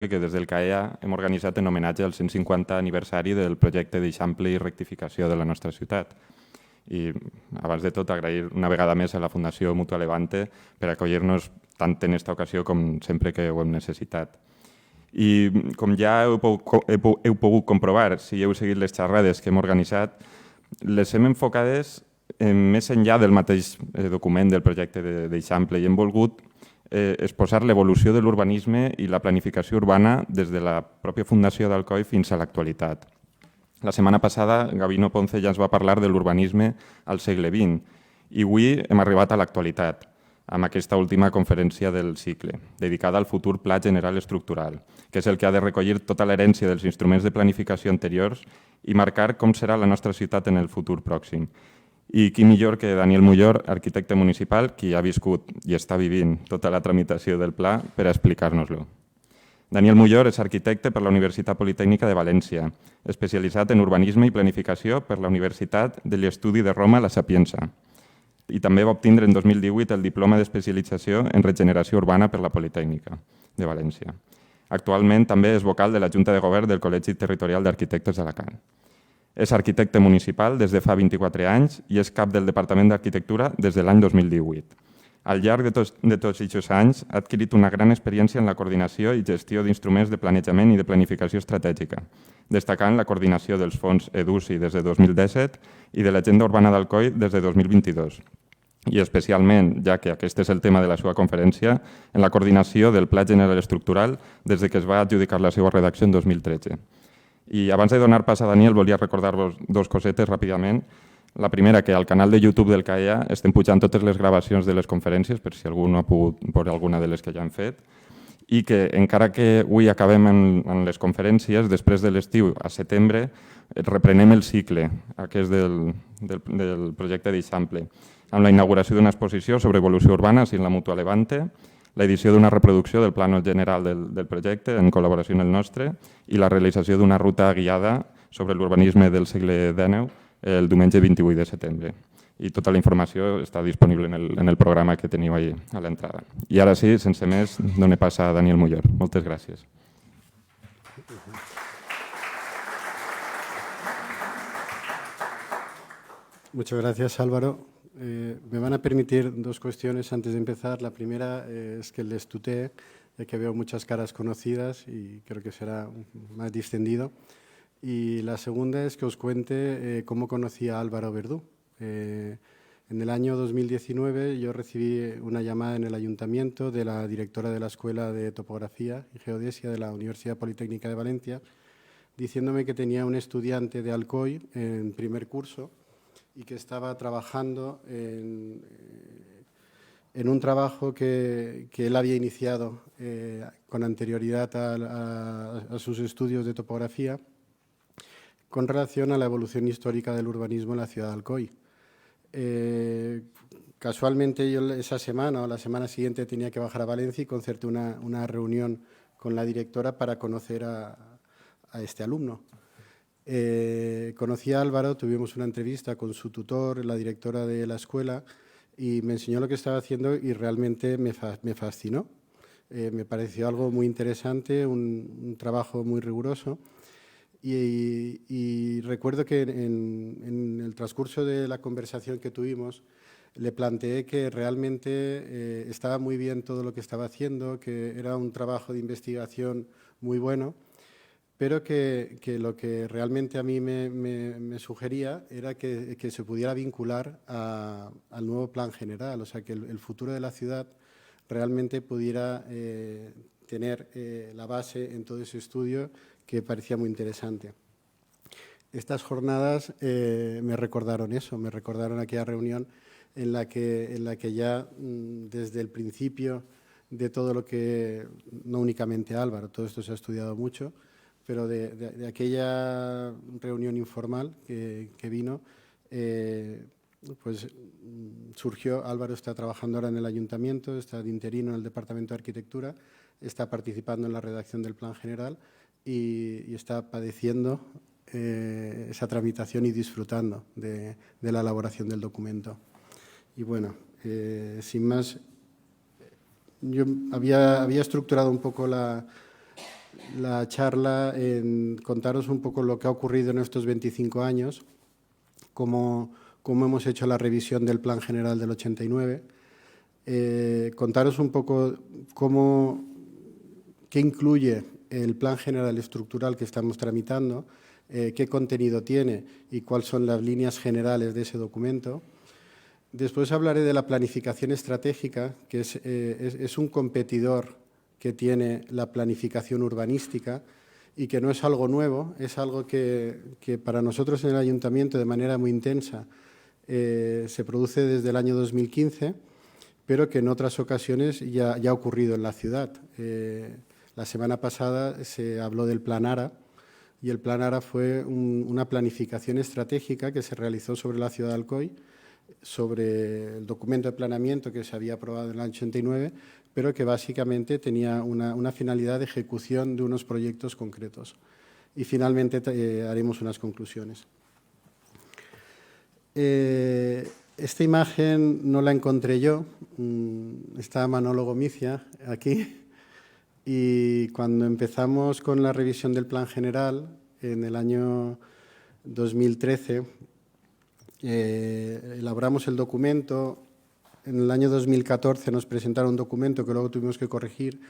que des del CAEA hem organitzat en homenatge al 150 aniversari del projecte d'Eixample i rectificació de la nostra ciutat. I abans de tot agrair una vegada més a la Fundació Mutua Levante per acollir-nos tant en aquesta ocasió com sempre que ho hem necessitat. I com ja heu pogut comprovar, si heu seguit les xerrades que hem organitzat, les hem enfocades més enllà del mateix document del projecte d'Eixample i hem volgut exposar l'evolució de l'urbanisme i la planificació urbana des de la pròpia Fundació d'Alcoi fins a l'actualitat. La setmana passada Gabino Ponce ja ens va parlar de l'urbanisme al segle XX i avui hem arribat a l'actualitat amb aquesta última conferència del cicle, dedicada al futur Pla General Estructural, que és el que ha de recollir tota l'herència dels instruments de planificació anteriors i marcar com serà la nostra ciutat en el futur pròxim. I qui millor que Daniel Mullor, arquitecte municipal, qui ha viscut i està vivint tota la tramitació del pla per a explicar-nos-lo. Daniel Mullor és arquitecte per la Universitat Politècnica de València, especialitzat en urbanisme i planificació per la Universitat de l'Estudi de Roma La Sapienza. I també va obtindre en 2018 el diploma d'especialització en regeneració urbana per la Politècnica de València. Actualment també és vocal de la Junta de Govern del Col·legi Territorial d'Arquitectes d'Alacant. És arquitecte municipal des de fa 24 anys i és cap del Departament d'Arquitectura des de l'any 2018. Al llarg de tots aquests anys ha adquirit una gran experiència en la coordinació i gestió d'instruments de planejament i de planificació estratègica, destacant la coordinació dels fons EDUSI des de 2017 i de l'Agenda Urbana d'Alcoi des de 2022. I especialment, ja que aquest és el tema de la seva conferència, en la coordinació del Pla General Estructural des que es va adjudicar la seva redacció en 2013. I abans de donar pas a Daniel, volia recordar-vos dos cosetes ràpidament. La primera, que al canal de YouTube del CAEA estem pujant totes les gravacions de les conferències, per si algú no ha pogut veure alguna de les que ja han fet, i que encara que avui acabem en les conferències, després de l'estiu, a setembre, reprenem el cicle aquest del projecte d'Eixample, amb la inauguració d'una exposició sobre evolució urbana sin la Mutua Levante, l'edició d'una reproducció del plànol general del projecte en col·laboració amb el nostre i la realització d'una ruta guiada sobre l'urbanisme del segle XIX el diumenge 28 de setembre. I tota la informació està disponible en el programa que teniu ahí a l'entrada. I ara sí, sense més, dono pas a Daniel Mullor. Moltes gràcies. Muchas gracias, Álvaro. Me van a permitir dos cuestiones antes de empezar. La primera es que les tutee, ya que veo muchas caras conocidas y creo que será más distendido. Y la segunda es que os cuente cómo conocí a Álvaro Verdú. En el año 2019 yo recibí una llamada en el ayuntamiento de la directora de la Escuela de Topografía y Geodesia de la Universidad Politécnica de Valencia, diciéndome que tenía un estudiante de Alcoi en primer curso y que estaba trabajando en un trabajo que él había iniciado con anterioridad a sus estudios de topografía con relación a la evolución histórica del urbanismo en la ciudad de Alcoi. Casualmente yo esa semana o la semana siguiente tenía que bajar a Valencia y concerté una reunión con la directora para conocer a este alumno. Conocí a Álvaro, tuvimos una entrevista con su tutor, la directora de la escuela, y me enseñó lo que estaba haciendo y realmente me fascinó. Me pareció algo muy interesante, un trabajo muy riguroso. Y recuerdo que en el transcurso de la conversación que tuvimos le planteé que realmente estaba muy bien todo lo que estaba haciendo, que era un trabajo de investigación muy bueno, pero que lo que realmente a mí me sugería era que se pudiera vincular al nuevo plan general, o sea, que el futuro de la ciudad realmente pudiera tener la base en todo ese estudio que parecía muy interesante. Estas jornadas me recordaron eso, me recordaron aquella reunión en la que ya desde el principio de todo lo que, no únicamente Álvaro, todo esto se ha estudiado mucho, pero de aquella reunión informal que vino, pues surgió. Álvaro está trabajando ahora en el ayuntamiento, está de interino en el Departamento de Arquitectura, está participando en la redacción del Plan General y está padeciendo esa tramitación y disfrutando de la elaboración del documento. Y bueno, sin más, yo había estructurado un poco la charla en contaros un poco lo que ha ocurrido en estos 25 años, cómo hemos hecho la revisión del Plan General del 89, contaros un poco qué incluye el Plan General Estructural que estamos tramitando, qué contenido tiene y cuáles son las líneas generales de ese documento. Después hablaré de la planificación estratégica, que es un competidor que tiene la planificación urbanística y que no es algo nuevo, es algo que para nosotros en el Ayuntamiento de manera muy intensa se produce desde el año 2015, pero que en otras ocasiones ya ha ocurrido en la ciudad. La semana pasada se habló del Plan ARA y el Plan ARA fue una planificación estratégica que se realizó sobre la ciudad de Alcoy, sobre el documento de planeamiento que se había aprobado en el año 89, pero que básicamente tenía una finalidad de ejecución de unos proyectos concretos. Y finalmente haremos unas conclusiones. Esta imagen no la encontré yo, está Manolo Gomicia aquí, y cuando empezamos con la revisión del Plan General en el año 2013, elaboramos el documento. En el año 2014 nos presentaron un documento que luego tuvimos que corregir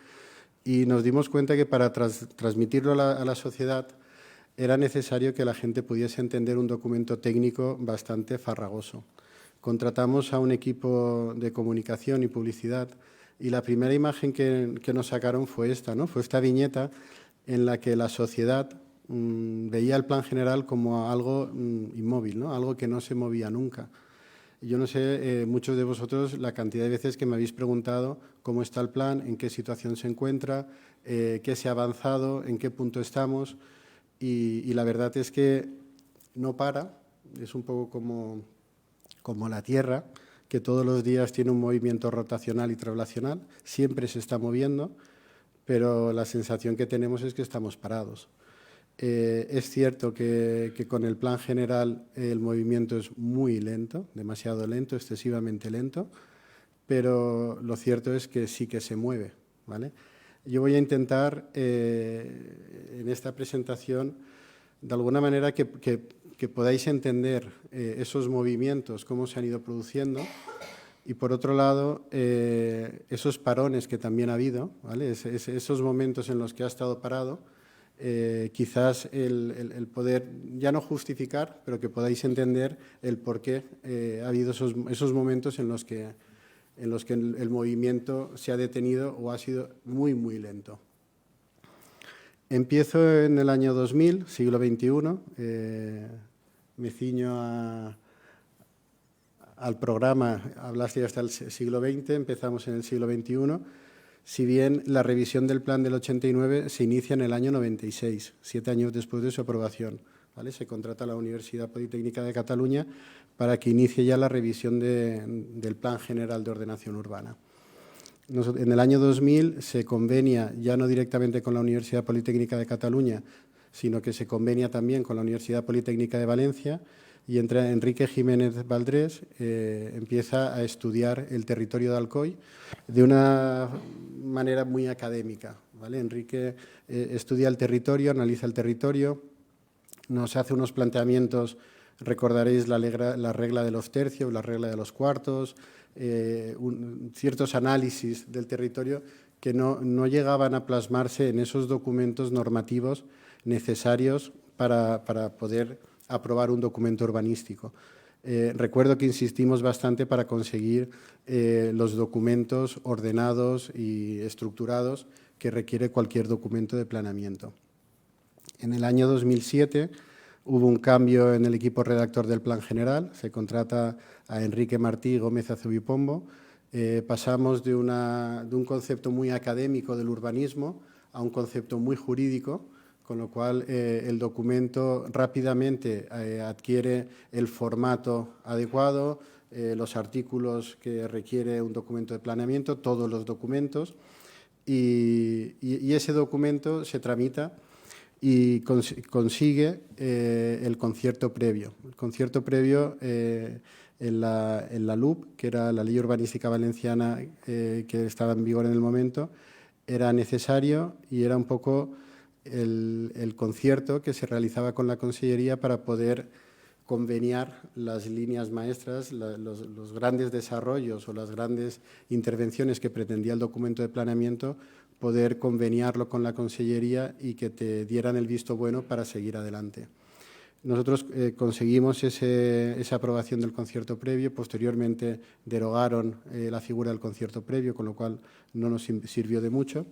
y nos dimos cuenta que para transmitirlo a la sociedad era necesario que la gente pudiese entender un documento técnico bastante farragoso. Contratamos a un equipo de comunicación y publicidad y la primera imagen que nos sacaron fue esta, ¿no? Fue esta viñeta en la que la sociedad veía el Plan General como algo inmóvil, ¿no? Algo que no se movía nunca. Yo no sé, muchos de vosotros, la cantidad de veces que me habéis preguntado cómo está el plan, en qué situación se encuentra, qué se ha avanzado, en qué punto estamos. Y la verdad es que no para, es un poco como la Tierra, que todos los días tiene un movimiento rotacional y traslacional, siempre se está moviendo, pero la sensación que tenemos es que estamos parados. Es cierto que con el Plan General el movimiento es muy lento, demasiado lento, excesivamente lento, pero lo cierto es que sí que se mueve, ¿vale? Yo voy a intentar en esta presentación, de alguna manera, que podáis entender esos movimientos, cómo se han ido produciendo, y por otro lado, esos parones que también ha habido, ¿vale? Esos momentos en los que ha estado parado, quizás el poder, ya no justificar, pero que podáis entender el por qué ha habido esos momentos en los que el movimiento se ha detenido o ha sido muy, muy lento. Empiezo en el año 2000, siglo XXI, me ciño al programa, hablaste hasta el siglo XX, empezamos en el siglo XXI, si bien la revisión del plan del 89 se inicia en el año 96, 7 años después de su aprobación, ¿vale? Se contrata a la Universidad Politécnica de Cataluña para que inicie ya la revisión del Plan General de Ordenación Urbana. En el año 2000 se convenia ya no directamente con la Universidad Politécnica de Cataluña, sino que se convenia también con la Universidad Politécnica de Valencia y entra Enrique Jiménez Valdrés, empieza a estudiar el territorio de Alcoy de una manera muy académica, ¿vale? Enrique estudia el territorio, analiza el territorio, nos hace unos planteamientos, recordaréis la regla de los tercios, la regla de los cuartos, ciertos análisis del territorio que no llegaban a plasmarse en esos documentos normativos necesarios para poder aprobar un documento urbanístico. Recuerdo que insistimos bastante para conseguir los documentos ordenados y estructurados que requiere cualquier documento de planeamiento. En el año 2007 hubo un cambio en el equipo redactor del Plan General, se contrata a Enrique Martí Gómez Azubipombo, pasamos de un concepto muy académico del urbanismo a un concepto muy jurídico, con lo cual el documento rápidamente adquiere el formato adecuado, los artículos que requiere un documento de planeamiento, todos los documentos, y ese documento se tramita y consigue el concierto previo. El concierto previo en la LUP, que era la Ley Urbanística Valenciana que estaba en vigor en el momento, era necesario y era un poco el concierto que se realizaba con la Consellería para poder conveniar las líneas maestras, los grandes desarrollos o las grandes intervenciones que pretendía el documento de planeamiento, poder conveniarlo con la Consellería y que te dieran el visto bueno para seguir adelante. Nosotros conseguimos esa aprobación del concierto previo, posteriormente derogaron la figura del concierto previo, con lo cual no nos sirvió de mucho.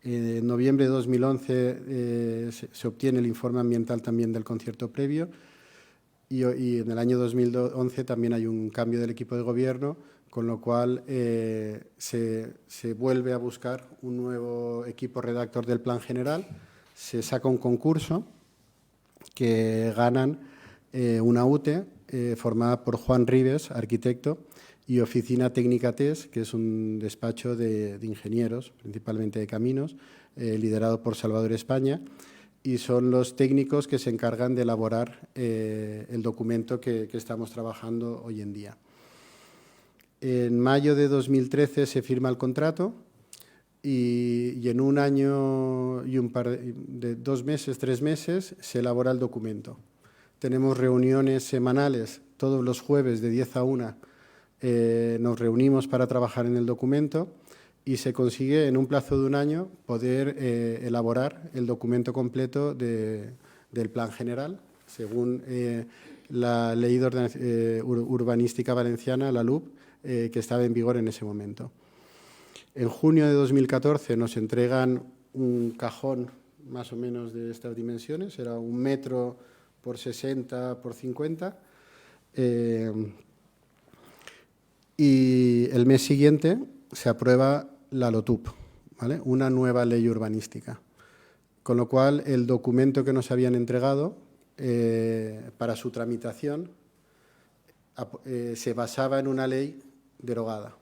En noviembre de 2011 se obtiene el informe ambiental también del concierto previo y en el año 2011 también hay un cambio del equipo de gobierno, con lo cual se vuelve a buscar un nuevo equipo redactor del plan general, se saca un concurso que ganan una UTE formada por Juan Ribes, arquitecto, y Oficina Técnica TES, que es un despacho de ingenieros, principalmente de caminos, liderado por Salvador España, y son los técnicos que se encargan de elaborar el documento que estamos trabajando hoy en día. En mayo de 2013 se firma el contrato y en un año y un par de 2 meses, 3 meses, se elabora el documento. Tenemos reuniones semanales todos los jueves de 10 a 1. Nos reunimos para trabajar en el documento y se consigue en un plazo de un año poder elaborar el documento completo del plan general, según la Ley de Urbanística Valenciana, la LUV, que estaba en vigor en ese momento. En junio de 2014 nos entregan un cajón más o menos de estas dimensiones, era 1 metro por 60 por 50, y el mes siguiente se aprueba la LOTUP, ¿vale? Una nueva ley urbanística, con lo cual el documento que nos habían entregado para su tramitación se basaba en una ley derogada.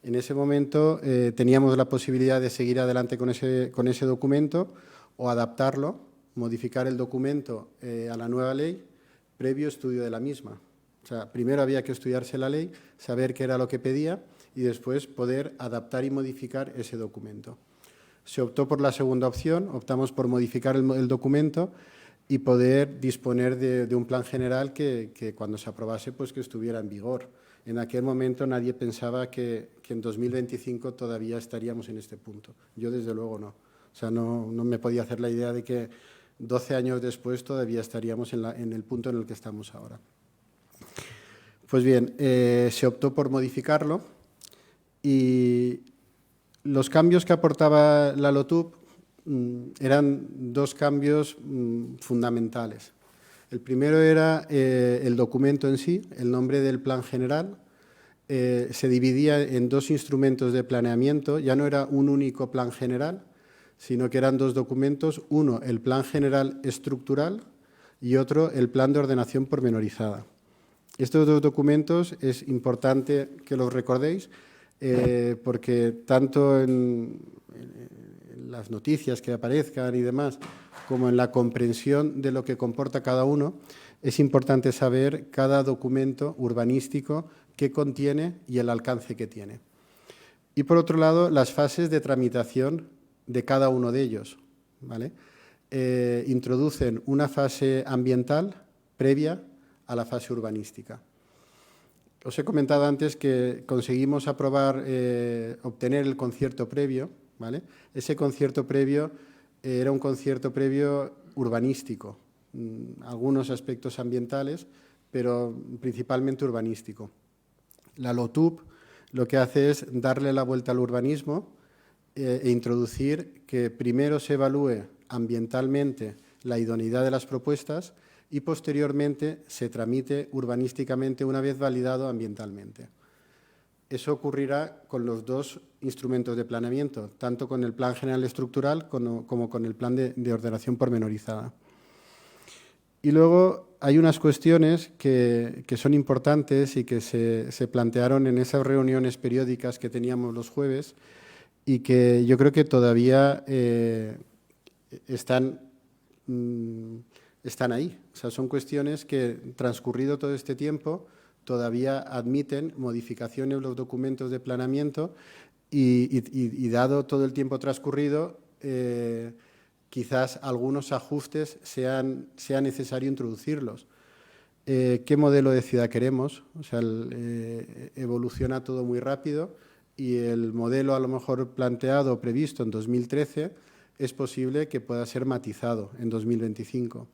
En ese momento teníamos la posibilidad de seguir adelante con ese documento o adaptarlo, modificar el documento a la nueva ley previo estudio de la misma. O sea, primero había que estudiarse la ley, saber qué era lo que pedía y después poder adaptar y modificar ese documento. Se optó por la segunda opción, optamos por modificar el documento y poder disponer de un plan general que cuando se aprobase pues que estuviera en vigor. En aquel momento nadie pensaba que en 2025 todavía estaríamos en este punto. Yo desde luego no. O sea, no me podía hacer la idea de que 12 años después todavía estaríamos en el punto en el que estamos ahora. Pues bien, se optó por modificarlo y los cambios que aportaba la LOTUP eran 2 cambios fundamentales. El primero era el documento en sí, el nombre del plan general. Se dividía en 2 instrumentos de planeamiento, ya no era un único plan general, sino que eran 2 documentos, uno el plan general estructural y otro el plan de ordenación pormenorizada. Estos 2 documentos es importante que los recordéis porque tanto en las noticias que aparezcan y demás, como en la comprensión de lo que comporta cada uno, es importante saber cada documento urbanístico qué contiene y el alcance que tiene. Y por otro lado, las fases de tramitación de cada uno de ellos, ¿vale? Introducen una fase ambiental previa a la fase urbanística. Os he comentado antes que conseguimos obtener el concierto previo, ¿vale? Ese concierto previo era un concierto previo urbanístico, algunos aspectos ambientales, pero principalmente urbanístico. La LOTUP lo que hace es darle la vuelta al urbanismo e introducir que primero se evalúe ambientalmente la idoneidad de las propuestas y posteriormente se tramite urbanísticamente una vez validado ambientalmente. Eso ocurrirá con los 2 instrumentos de planeamiento, tanto con el Plan General Estructural como con el Plan de Ordenación Pormenorizada. Y luego hay unas cuestiones que son importantes y que se plantearon en esas reuniones periódicas que teníamos los jueves y que yo creo que todavía están ahí. O sea, son cuestiones que, transcurrido todo este tiempo, todavía admiten modificaciones en los documentos de planeamiento y dado todo el tiempo transcurrido, quizás algunos ajustes sea necesario introducirlos. ¿Qué modelo de ciudad queremos? O sea, evoluciona todo muy rápido y el modelo a lo mejor planteado o previsto en 2013 es posible que pueda ser matizado en 2025.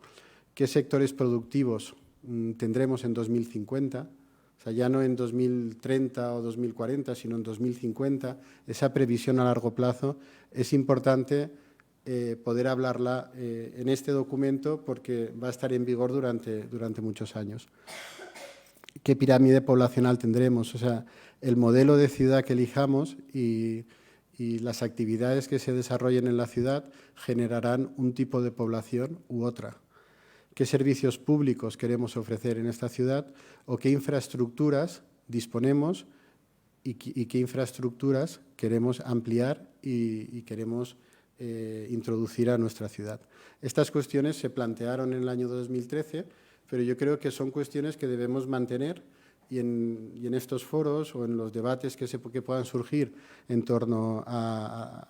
¿Qué sectores productivos tendremos en 2050? O sea, ya no en 2030 o 2040, sino en 2050. Esa previsión a largo plazo es importante poder hablarla en este documento porque va a estar en vigor durante muchos años. ¿Qué pirámide poblacional tendremos? O sea, el modelo de ciudad que elijamos y las actividades que se desarrollen en la ciudad generarán un tipo de población u otra. ¿Qué servicios públicos queremos ofrecer en esta ciudad o qué infraestructuras disponemos y qué infraestructuras queremos ampliar y queremos introducir a nuestra ciudad? Estas cuestiones se plantearon en el año 2013, pero yo creo que son cuestiones que debemos mantener y en estos foros o en los debates que puedan surgir en torno a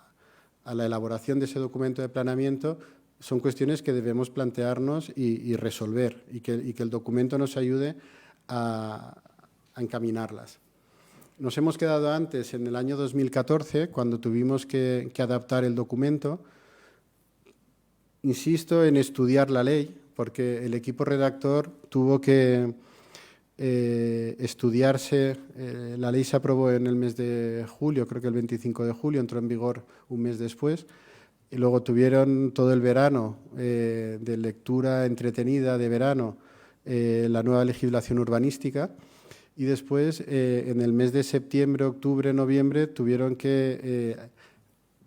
la elaboración de ese documento de planeamiento, son cuestiones que debemos plantearnos y resolver y que el documento nos ayude a encaminarlas. Nos hemos quedado antes, en el año 2014, cuando tuvimos que adaptar el documento. Insisto en estudiar la ley, porque el equipo redactor tuvo que estudiarse. La ley se aprobó en el mes de julio, creo que el 25 de julio, entró en vigor un mes después. Y luego tuvieron todo el verano de lectura entretenida de verano, la nueva legislación urbanística. Y después, en el mes de septiembre, octubre, noviembre, tuvieron que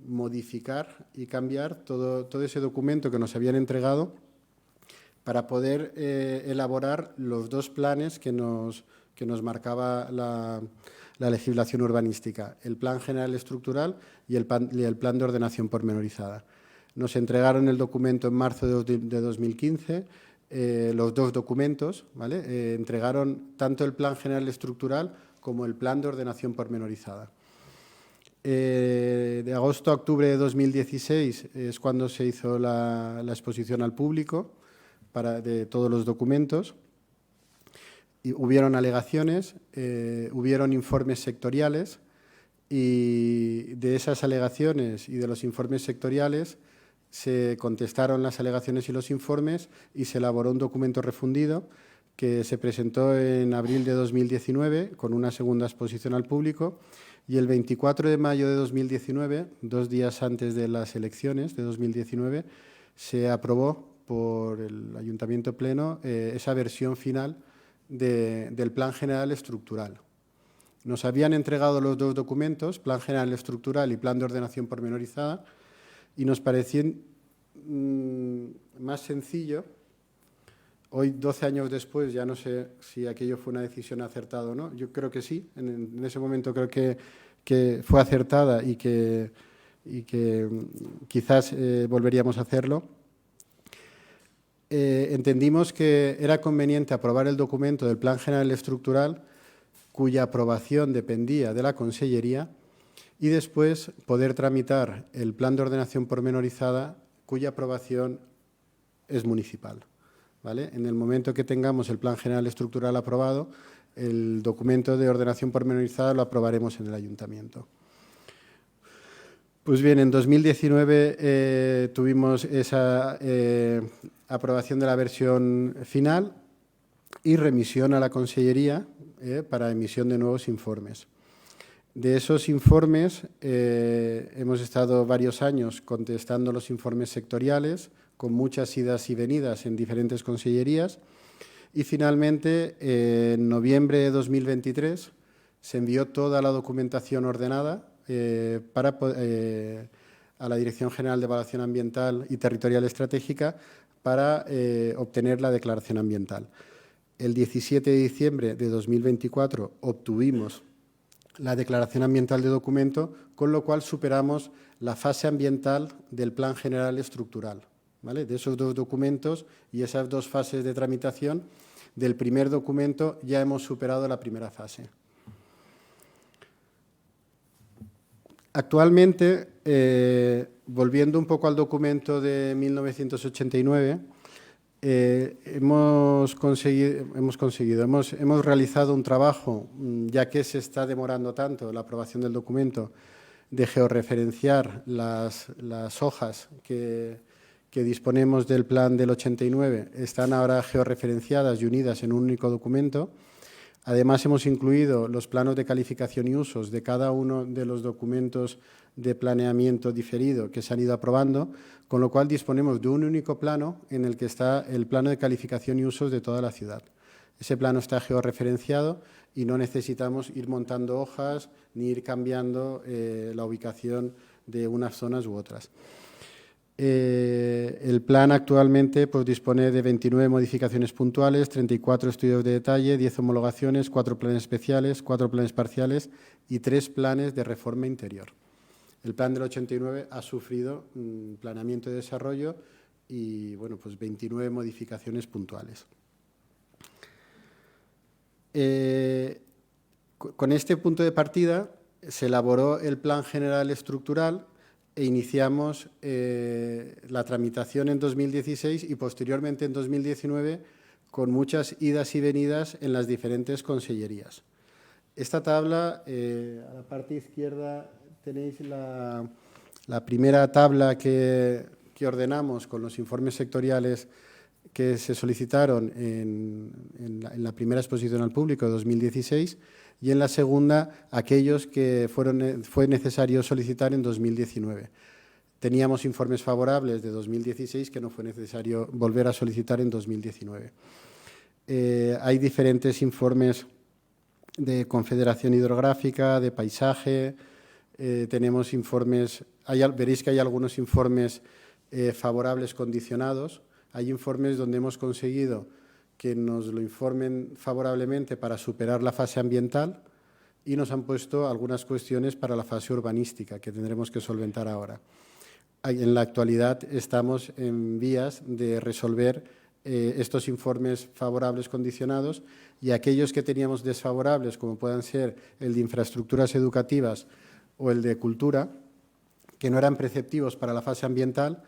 modificar y cambiar todo ese documento que nos habían entregado para poder elaborar los dos planes que nos marcaba la legislación urbanística, el Plan General Estructural y el Plan de Ordenación Pormenorizada. Nos entregaron el documento en marzo de 2015, los dos documentos, ¿vale? Entregaron tanto el Plan General Estructural como el Plan de Ordenación Pormenorizada. De agosto a octubre de 2016 es cuando se hizo la exposición al público de todos los documentos. Y hubieron alegaciones, hubieron informes sectoriales y de esas alegaciones y de los informes sectoriales se contestaron las alegaciones y los informes y se elaboró un documento refundido que se presentó en abril de 2019 con una segunda exposición al público y el 24 de mayo de 2019, 2 días antes de las elecciones de 2019, se aprobó por el Ayuntamiento Pleno esa versión final del Plan General Estructural. Nos habían entregado los dos documentos, Plan General Estructural y Plan de Ordenación Pormenorizada, y nos parecía más sencillo. Hoy, 12 años después, ya no sé si aquello fue una decisión acertada o no. Yo creo que sí. En ese momento creo que fue acertada y que quizás volveríamos a hacerlo. Entendimos que era conveniente aprobar el documento del Plan General Estructural, cuya aprobación dependía de la Consellería, y después poder tramitar el Plan de Ordenación Pormenorizada, cuya aprobación es municipal, ¿vale? En el momento que tengamos el Plan General Estructural aprobado, el documento de ordenación pormenorizada lo aprobaremos en el Ayuntamiento. Pues bien, en 2019 tuvimos esa aprobación de la versión final y remisión a la Consellería para emisión de nuevos informes. De esos informes hemos estado varios años contestando los informes sectoriales, con muchas idas y venidas en diferentes consellerías, y finalmente en noviembre de 2023 se envió toda la documentación ordenada a la Dirección General de Evaluación Ambiental y Territorial Estratégica para obtener la declaración ambiental. El 17 de diciembre de 2024 obtuvimos la declaración ambiental de documento, con lo cual superamos la fase ambiental del Plan General Estructural, ¿vale? De esos dos documentos y esas dos fases de tramitación, del primer documento ya hemos superado la primera fase. Actualmente, volviendo un poco al documento de 1989, hemos realizado un trabajo, ya que se está demorando tanto la aprobación del documento, de georreferenciar las hojas que disponemos del plan del 89, están ahora georreferenciadas y unidas en un único documento. Además, hemos incluido los planos de calificación y usos de cada uno de los documentos de planeamiento diferido que se han ido aprobando, con lo cual disponemos de un único plano en el que está el plano de calificación y usos de toda la ciudad. Ese plano está georreferenciado y no necesitamos ir montando hojas ni ir cambiando la ubicación de unas zonas u otras. El plan actualmente pues, dispone de 29 modificaciones puntuales, 34 estudios de detalle, 10 homologaciones, 4 planes especiales, 4 planes parciales y 3 planes de reforma interior. El plan del 89 ha sufrido planeamiento de desarrollo y bueno, pues 29 modificaciones puntuales. Con este punto de partida se elaboró el Plan General Estructural e iniciamos la tramitación en 2016 y posteriormente en 2019 con muchas idas y venidas en las diferentes consellerías. Esta tabla, a la parte izquierda tenéis la primera tabla que ordenamos con los informes sectoriales que se solicitaron en la primera exposición al público de 2016 y en la segunda aquellos que fue necesario solicitar en 2019. Teníamos informes favorables de 2016 que no fue necesario volver a solicitar en 2019. Hay diferentes informes de Confederación Hidrográfica, de Paisaje, tenemos informes, veréis que hay algunos informes favorables condicionados, hay informes donde hemos conseguido que nos lo informen favorablemente para superar la fase ambiental y nos han puesto algunas cuestiones para la fase urbanística que tendremos que solventar ahora. En la actualidad estamos en vías de resolver estos informes favorables condicionados y aquellos que teníamos desfavorables, como puedan ser el de infraestructuras educativas o el de cultura, que no eran preceptivos para la fase ambiental,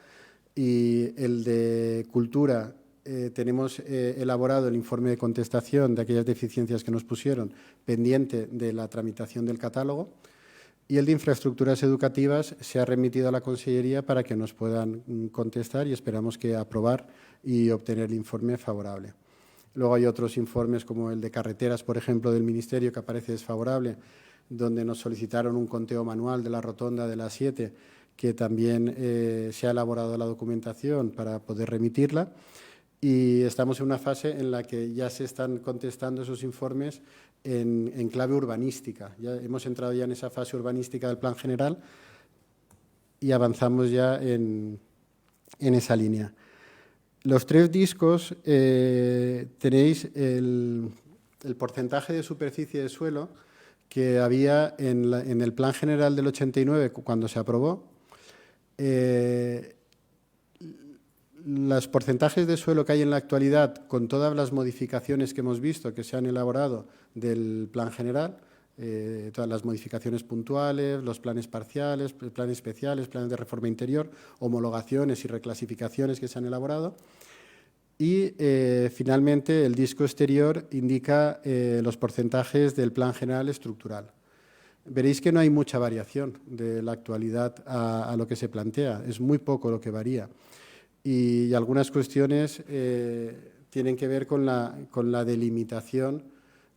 y el de cultura tenemos elaborado el informe de contestación de aquellas deficiencias que nos pusieron pendiente de la tramitación del catálogo, y el de infraestructuras educativas se ha remitido a la Consellería para que nos puedan contestar y esperamos que aprobar y obtener el informe favorable. Luego hay otros informes como el de carreteras, por ejemplo, del Ministerio, que aparece desfavorable, donde nos solicitaron un conteo manual de la rotonda de la 7, que también se ha elaborado la documentación para poder remitirla. Y estamos en una fase en la que ya se están contestando esos informes en clave urbanística. Ya hemos entrado ya en esa fase urbanística del Plan General y avanzamos ya en esa línea. Los 3 discos tenéis el porcentaje de superficie de suelo que había en el Plan General del 89 cuando se aprobó. Los porcentajes de suelo que hay en la actualidad, con todas las modificaciones que hemos visto que se han elaborado del Plan General, todas las modificaciones puntuales, los planes parciales, planes especiales, planes de reforma interior, homologaciones y reclasificaciones que se han elaborado. Y finalmente el disco exterior indica los porcentajes del Plan General Estructural. Veréis que no hay mucha variación de la actualidad a lo que se plantea, es muy poco lo que varía. Y algunas cuestiones tienen que ver con la delimitación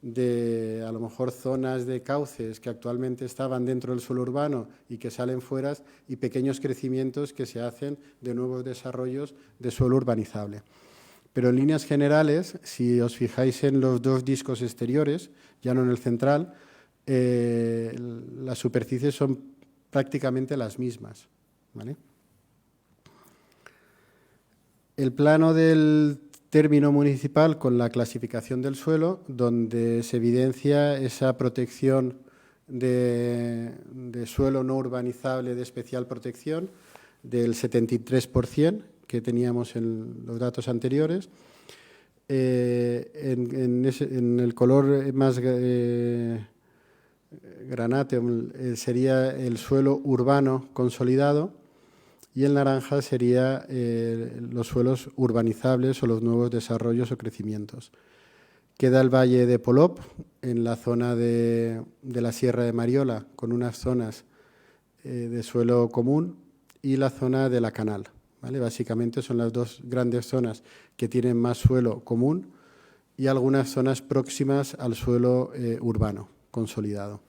de, a lo mejor, zonas de cauces que actualmente estaban dentro del suelo urbano y que salen fuera, y pequeños crecimientos que se hacen de nuevos desarrollos de suelo urbanizable. Pero en líneas generales, si os fijáis en los 2 discos exteriores, ya no en el central, las superficies son prácticamente las mismas, ¿vale? El plano del término municipal con la clasificación del suelo, donde se evidencia esa protección de suelo no urbanizable de especial protección del 73% que teníamos en los datos anteriores. En el color más granate sería el suelo urbano consolidado, y el naranja sería los suelos urbanizables o los nuevos desarrollos o crecimientos. Queda el valle de Polop, en la zona de la Sierra de Mariola, con unas zonas de suelo común, y la zona de la Canal. ¿Vale? Básicamente son las dos grandes zonas que tienen más suelo común y algunas zonas próximas al suelo urbano consolidado.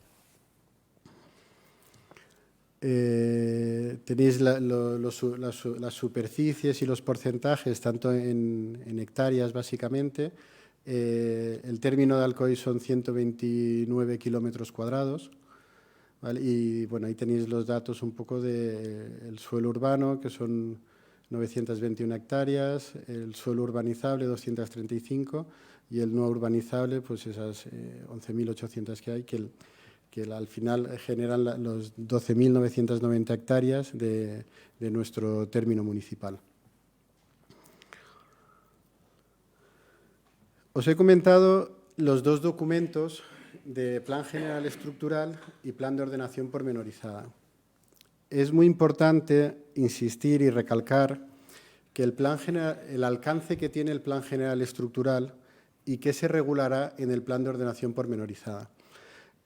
Tenéis las superficies y los porcentajes, tanto en hectáreas básicamente. El término de Alcoy son 129 kilómetros cuadrados. ¿Vale? Y bueno, ahí tenéis los datos un poco del suelo urbano, que son 921 hectáreas, el suelo urbanizable 235 y el no urbanizable, pues esas 11.800 que hay, que al final generan los 12.990 hectáreas de nuestro término municipal. Os he comentado los dos documentos de Plan General Estructural y Plan de Ordenación Pormenorizada. Es muy importante insistir y recalcar que el alcance que tiene el Plan General Estructural y que se regulará en el Plan de Ordenación Pormenorizada.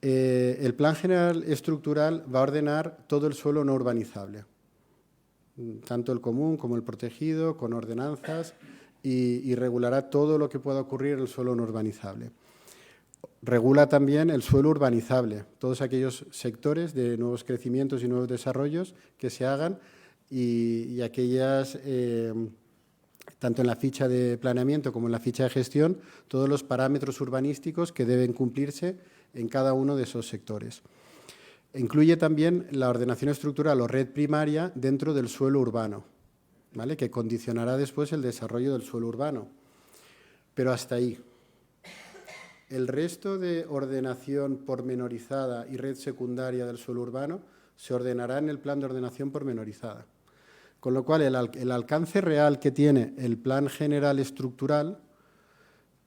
El Plan General Estructural va a ordenar todo el suelo no urbanizable, tanto el común como el protegido, con ordenanzas, y regulará todo lo que pueda ocurrir en el suelo no urbanizable. Regula también el suelo urbanizable, todos aquellos sectores de nuevos crecimientos y nuevos desarrollos que se hagan y aquellas, tanto en la ficha de planeamiento como en la ficha de gestión, todos los parámetros urbanísticos que deben cumplirse en cada uno de esos sectores. Incluye también la ordenación estructural o red primaria dentro del suelo urbano, ¿vale? Que condicionará después el desarrollo del suelo urbano, pero hasta ahí. El resto de ordenación pormenorizada y red secundaria del suelo urbano se ordenará en el plan de ordenación pormenorizada. Con lo cual, el alcance real que tiene el plan general estructural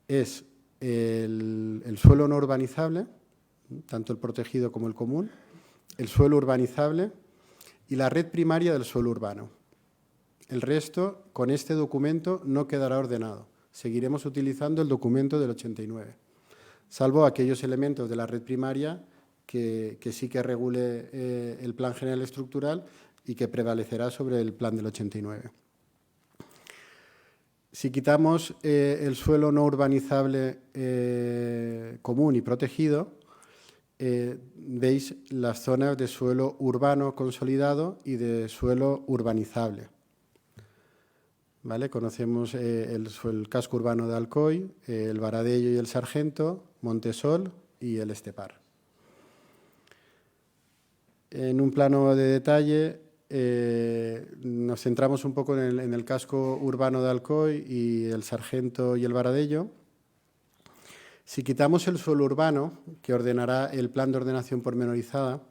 es el suelo no urbanizable, tanto el protegido como el común, el suelo urbanizable y la red primaria del suelo urbano. El resto, con este documento, no quedará ordenado. Seguiremos utilizando el documento del 89. Salvo aquellos elementos de la red primaria que sí que regule el Plan General Estructural y que prevalecerá sobre el plan del 89. Si quitamos el suelo no urbanizable común y protegido, veis las zonas de suelo urbano consolidado y de suelo urbanizable. ¿Vale? Conocemos el casco urbano de Alcoy, el Varadello y el Sargento, Montesol y el Estepar. En un plano de detalle nos centramos un poco en el casco urbano de Alcoy y el Sargento y el Varadello. Si quitamos el suelo urbano, que ordenará el plan de ordenación pormenorizada,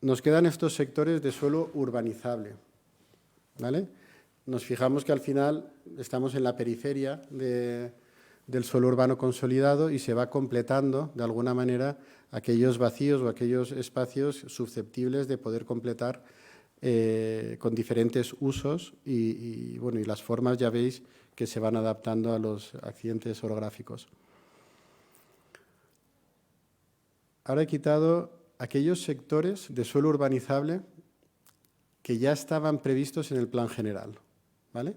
nos quedan estos sectores de suelo urbanizable, ¿vale? Nos fijamos que al final estamos en la periferia del suelo urbano consolidado y se va completando, de alguna manera, aquellos vacíos o aquellos espacios susceptibles de poder completar con diferentes usos y las formas ya veis que se van adaptando a los accidentes orográficos. Ahora he quitado aquellos sectores de suelo urbanizable que ya estaban previstos en el plan general, ¿vale?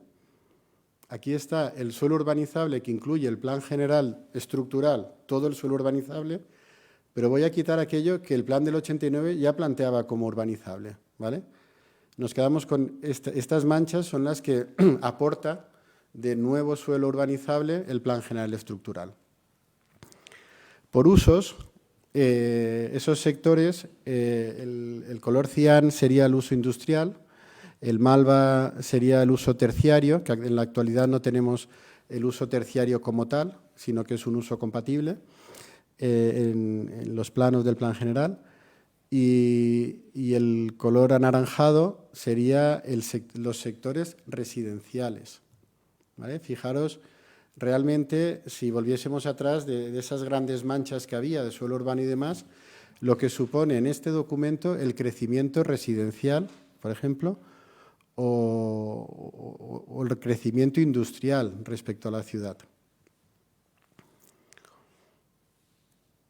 Aquí está el suelo urbanizable que incluye el plan general estructural, todo el suelo urbanizable, pero voy a quitar aquello que el plan del 89 ya planteaba como urbanizable, ¿vale? Nos quedamos con estas manchas, son las que aporta de nuevo suelo urbanizable el plan general estructural. Por usos, esos sectores, el color cian sería el uso industrial, el malva sería el uso terciario, que en la actualidad no tenemos el uso terciario como tal, sino que es un uso compatible en los planos del plan general. Y el color anaranjado sería los sectores residenciales, ¿vale? Fijaros, realmente, si volviésemos atrás de esas grandes manchas que había de suelo urbano y demás, lo que supone en este documento el crecimiento residencial por ejemplo, o el crecimiento industrial respecto a la ciudad.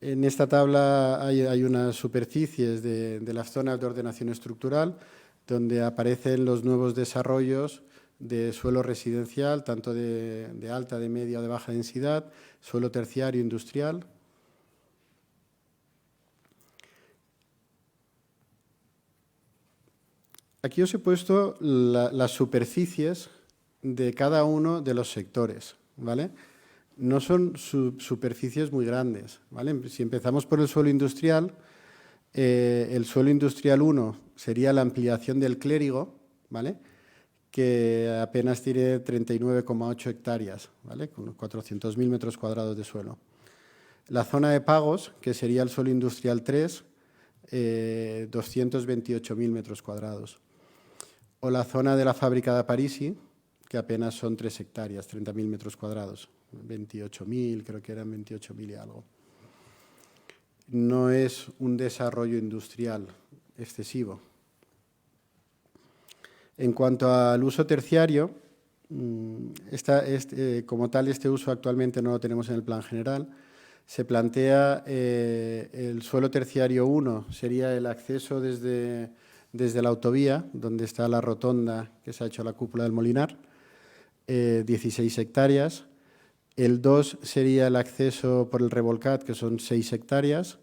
En esta tabla hay unas superficies de las zonas de ordenación estructural donde aparecen los nuevos desarrollos de suelo residencial, tanto de alta, de media o de baja densidad, suelo terciario industrial. Aquí os he puesto las superficies de cada uno de los sectores, ¿vale? No son superficies muy grandes, ¿vale? Si empezamos por el suelo industrial 1 sería la ampliación del clérigo, ¿vale? Que apenas tiene 39,8 hectáreas, ¿vale? Con 400.000 metros cuadrados de suelo. La zona de pagos, que sería el suelo industrial 3, 228.000 metros cuadrados. O la zona de la fábrica de Parisi, que apenas son 3 hectáreas, 30.000 metros cuadrados, 28.000, creo que eran 28.000 y algo. No es un desarrollo industrial excesivo. En cuanto al uso terciario, como tal, este uso actualmente no lo tenemos en el plan general. Se plantea el suelo terciario 1, sería el acceso desde la autovía, donde está la rotonda que se ha hecho la cúpula del Molinar, 16 hectáreas. El 2 sería el acceso por el Revolcat, que son 6 hectáreas.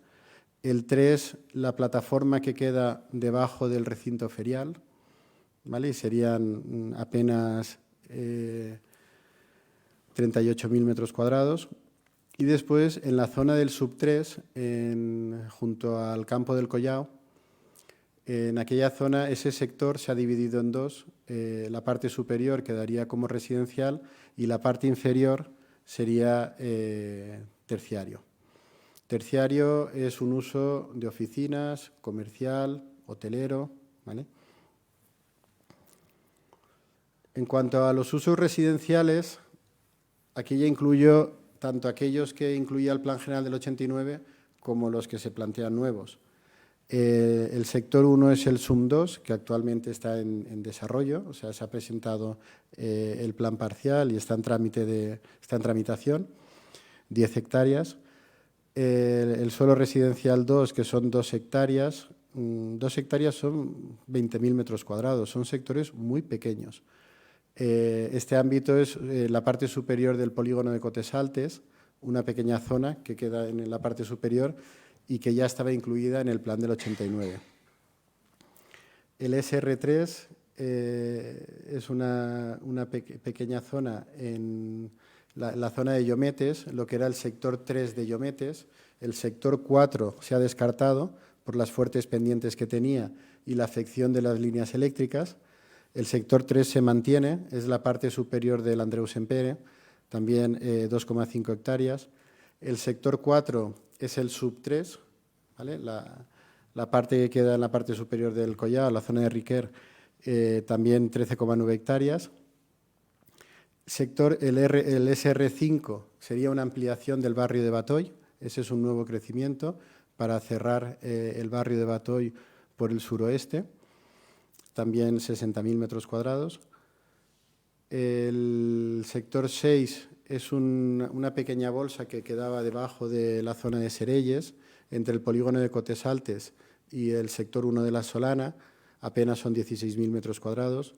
El 3, la plataforma que queda debajo del recinto ferial, ¿vale? Y serían apenas 38.000 metros cuadrados. Y después, en la zona del sub 3, junto al campo del Collao, en aquella zona, ese sector se ha dividido en dos. La parte superior quedaría como residencial y la parte inferior sería terciario. Terciario es un uso de oficinas, comercial, hotelero, ¿vale? En cuanto a los usos residenciales, aquí ya incluyo tanto aquellos que incluía el Plan General del 89 como los que se plantean nuevos. El sector 1 es el SUM 2, que actualmente está en desarrollo, o sea, se ha presentado el plan parcial y está en tramitación, 10 hectáreas. El suelo residencial 2, que son 2 hectáreas, 2 hectáreas son 20.000 metros cuadrados, son sectores muy pequeños. Este ámbito es la parte superior del polígono de Cotesaltes, una pequeña zona que queda en la parte superior y que ya estaba incluida en el plan del 89. El SR3 es una pequeña zona en la zona de Llometes, lo que era el sector 3 de Llometes. El sector 4 se ha descartado por las fuertes pendientes que tenía y la afección de las líneas eléctricas. El sector 3 se mantiene, es la parte superior del Andreu Sempere, también 2,5 hectáreas. El sector 4 es el sub 3, ¿vale? La parte que queda en la parte superior del Collao, la zona de Riquer, también 13,9 hectáreas. El SR5 sería una ampliación del barrio de Batoy, ese es un nuevo crecimiento para cerrar el barrio de Batoy por el suroeste, también 60.000 metros cuadrados. El sector 6 es una pequeña bolsa que quedaba debajo de la zona de Serelles, entre el polígono de Cotesaltes y el sector 1 de la Solana, apenas son 16.000 metros cuadrados.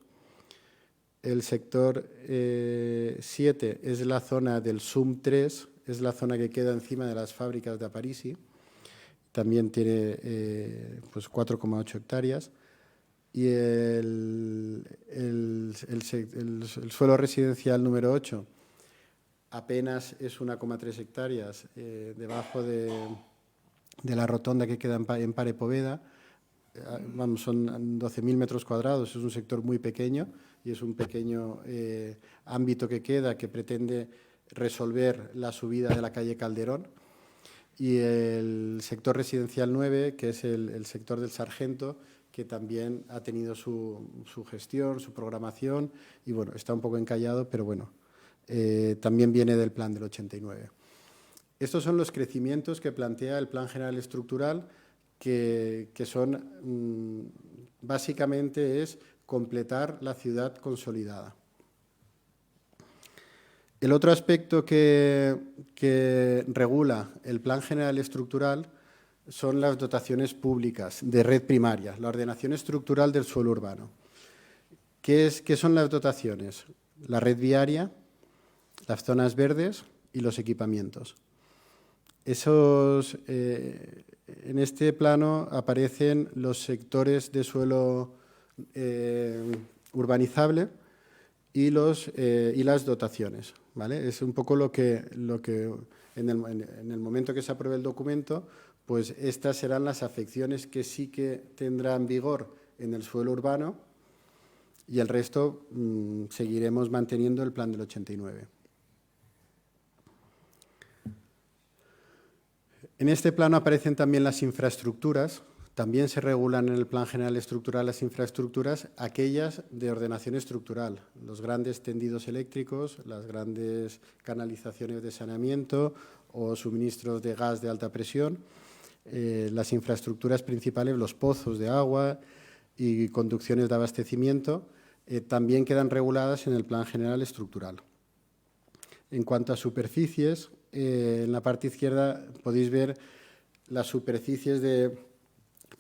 El sector 7 es la zona del SUM 3, es la zona que queda encima de las fábricas de Aparici, también tiene pues 4,8 hectáreas. Y el suelo residencial número 8 apenas es 1,3 hectáreas debajo de la rotonda que queda en Pare Poveda. Vamos, son 12.000 metros cuadrados, es un sector muy pequeño y es un pequeño ámbito que queda que pretende resolver la subida de la calle Calderón. Y el sector residencial 9, que es el sector del Sargento, que también ha tenido su gestión, su programación y, bueno, está un poco encallado, pero bueno, también viene del plan del 89. Estos son los crecimientos que plantea el Plan General Estructural que son básicamente es completar la ciudad consolidada. El otro aspecto que regula el Plan General Estructural son las dotaciones públicas de red primaria, la ordenación estructural del suelo urbano. ¿Qué son las dotaciones? La red viaria, las zonas verdes y los equipamientos. En este plano aparecen los sectores de suelo urbanizable y las dotaciones, ¿vale? Es un poco lo que en el momento que se apruebe el documento, pues estas serán las afecciones que sí que tendrán vigor en el suelo urbano y el resto seguiremos manteniendo el plan del 89. En este plano aparecen también las infraestructuras. También se regulan en el Plan General Estructural las infraestructuras, aquellas de ordenación estructural, los grandes tendidos eléctricos, las grandes canalizaciones de saneamiento o suministros de gas de alta presión, las infraestructuras principales, los pozos de agua y conducciones de abastecimiento, también quedan reguladas en el Plan General Estructural. En cuanto a superficies, en la parte izquierda podéis ver las superficies de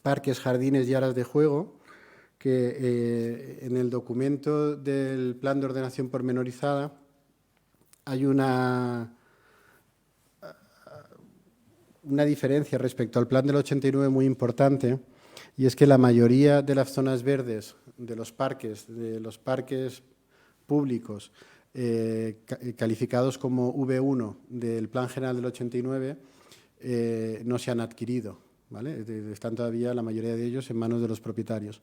parques, jardines y áreas de juego, que en el documento del Plan de Ordenación Pormenorizada hay una diferencia respecto al Plan del 89 muy importante, y es que la mayoría de las zonas verdes de los parques públicos calificados como V1 del Plan General del 89 no se han adquirido, ¿vale? Están todavía la mayoría de ellos en manos de los propietarios.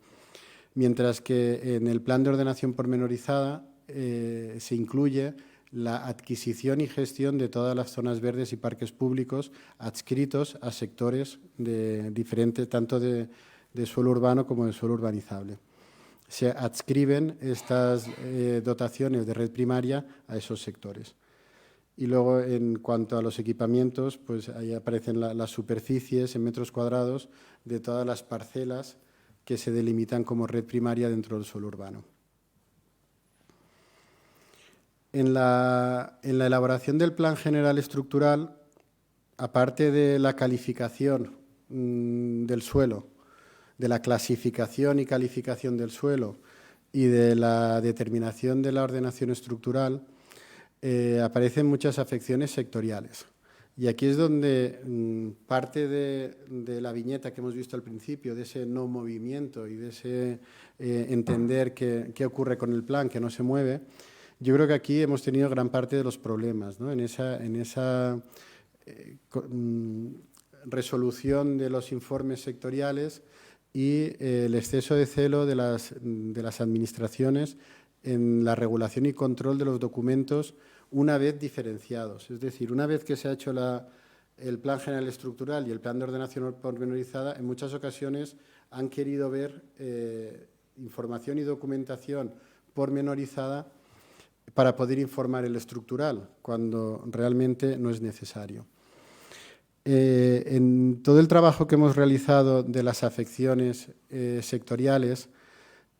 Mientras que en el Plan de Ordenación Pormenorizada se incluye la adquisición y gestión de todas las zonas verdes y parques públicos adscritos a sectores diferentes, tanto de suelo urbano como de suelo urbanizable. Se adscriben estas dotaciones de red primaria a esos sectores. Y luego, en cuanto a los equipamientos, pues ahí aparecen las superficies en metros cuadrados de todas las parcelas que se delimitan como red primaria dentro del suelo urbano. En la elaboración del Plan General Estructural, aparte de la calificación del suelo, de la clasificación y calificación del suelo y de la determinación de la ordenación estructural, aparecen muchas afecciones sectoriales. Y aquí es donde parte de la viñeta que hemos visto al principio, de ese no movimiento y de ese entender qué ocurre con el plan, que no se mueve, yo creo que aquí hemos tenido gran parte de los problemas, ¿no? En esa resolución de los informes sectoriales y el exceso de celo de las administraciones en la regulación y control de los documentos una vez diferenciados. Es decir, una vez que se ha hecho el Plan General Estructural y el Plan de Ordenación Pormenorizada, en muchas ocasiones han querido ver información y documentación pormenorizada para poder informar el estructural, cuando realmente no es necesario. En todo el trabajo que hemos realizado de las afecciones sectoriales,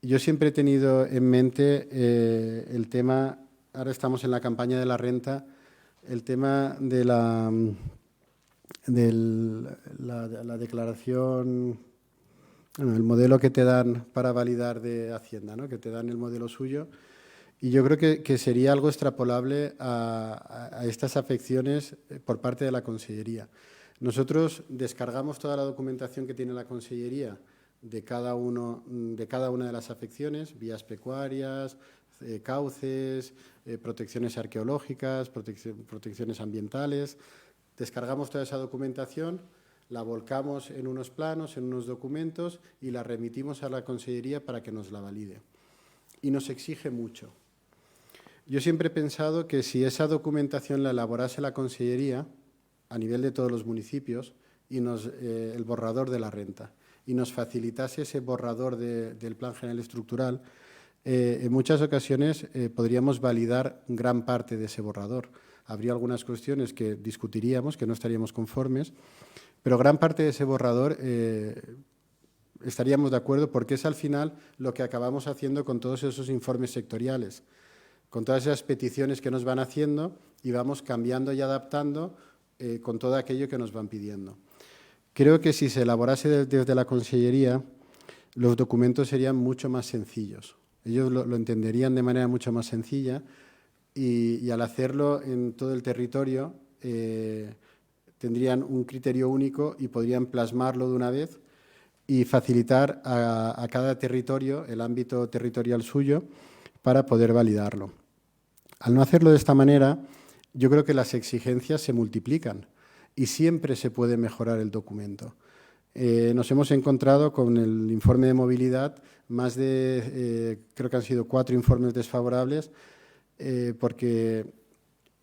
yo siempre he tenido en mente el tema, ahora estamos en la campaña de la renta, el tema de la declaración, bueno, el modelo que te dan para validar de Hacienda, ¿no? Que te dan el modelo suyo. Y yo creo que sería algo extrapolable a estas afecciones por parte de la Consellería. Nosotros descargamos toda la documentación que tiene la Consellería de cada una de las afecciones, vías pecuarias, cauces, protecciones arqueológicas, protecciones ambientales. Descargamos toda esa documentación, la volcamos en unos planos, en unos documentos y la remitimos a la Consellería para que nos la valide. Y nos exige mucho. Yo siempre he pensado que si esa documentación la elaborase la Consellería, a nivel de todos los municipios, y el borrador de la renta, y nos facilitase ese borrador del Plan General Estructural, en muchas ocasiones podríamos validar gran parte de ese borrador. Habría algunas cuestiones que discutiríamos, que no estaríamos conformes, pero gran parte de ese borrador estaríamos de acuerdo porque es al final lo que acabamos haciendo con todos esos informes sectoriales, con todas esas peticiones que nos van haciendo y vamos cambiando y adaptando con todo aquello que nos van pidiendo. Creo que si se elaborase desde la Consellería, los documentos serían mucho más sencillos. Ellos lo entenderían de manera mucho más sencilla y al hacerlo en todo el territorio tendrían un criterio único y podrían plasmarlo de una vez y facilitar a cada territorio el ámbito territorial suyo para poder validarlo. Al no hacerlo de esta manera, yo creo que las exigencias se multiplican y siempre se puede mejorar el documento. Nos hemos encontrado con el informe de movilidad más de, creo que han sido 4 informes desfavorables, porque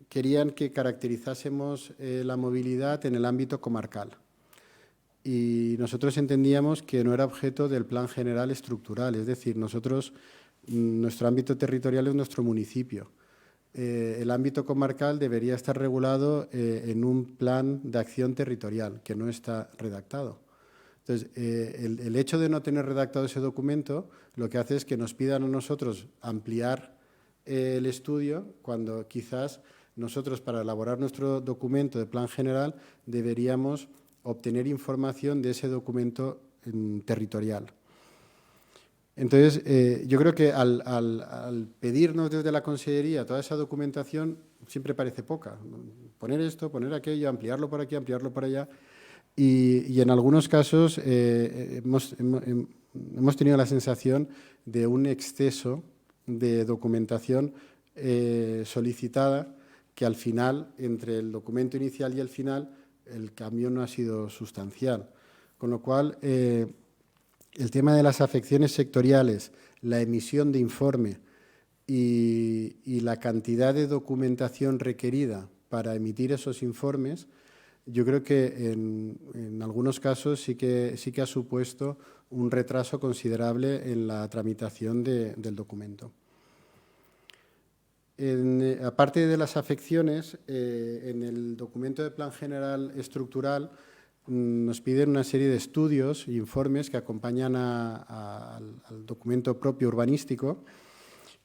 querían que caracterizásemos la movilidad en el ámbito comarcal. Y nosotros entendíamos que no era objeto del plan general estructural, es decir, nuestro ámbito territorial es nuestro municipio. El ámbito comarcal debería estar regulado en un plan de acción territorial, que no está redactado. Entonces, el hecho de no tener redactado ese documento lo que hace es que nos pidan a nosotros ampliar el estudio cuando quizás nosotros para elaborar nuestro documento de plan general deberíamos obtener información de ese documento territorial. Entonces, yo creo que al pedirnos desde la Consellería toda esa documentación siempre parece poca. Poner esto, poner aquello, ampliarlo por aquí, ampliarlo por allá. Y en algunos casos hemos tenido la sensación de un exceso de documentación solicitada que al final, entre el documento inicial y el final, el cambio no ha sido sustancial. Con lo cual, el tema de las afecciones sectoriales, la emisión de informe y la cantidad de documentación requerida para emitir esos informes, yo creo que en algunos casos sí que ha supuesto un retraso considerable en la tramitación del documento. Aparte de las afecciones, en el documento de Plan General Estructural nos piden una serie de estudios e informes que acompañan al documento propio urbanístico,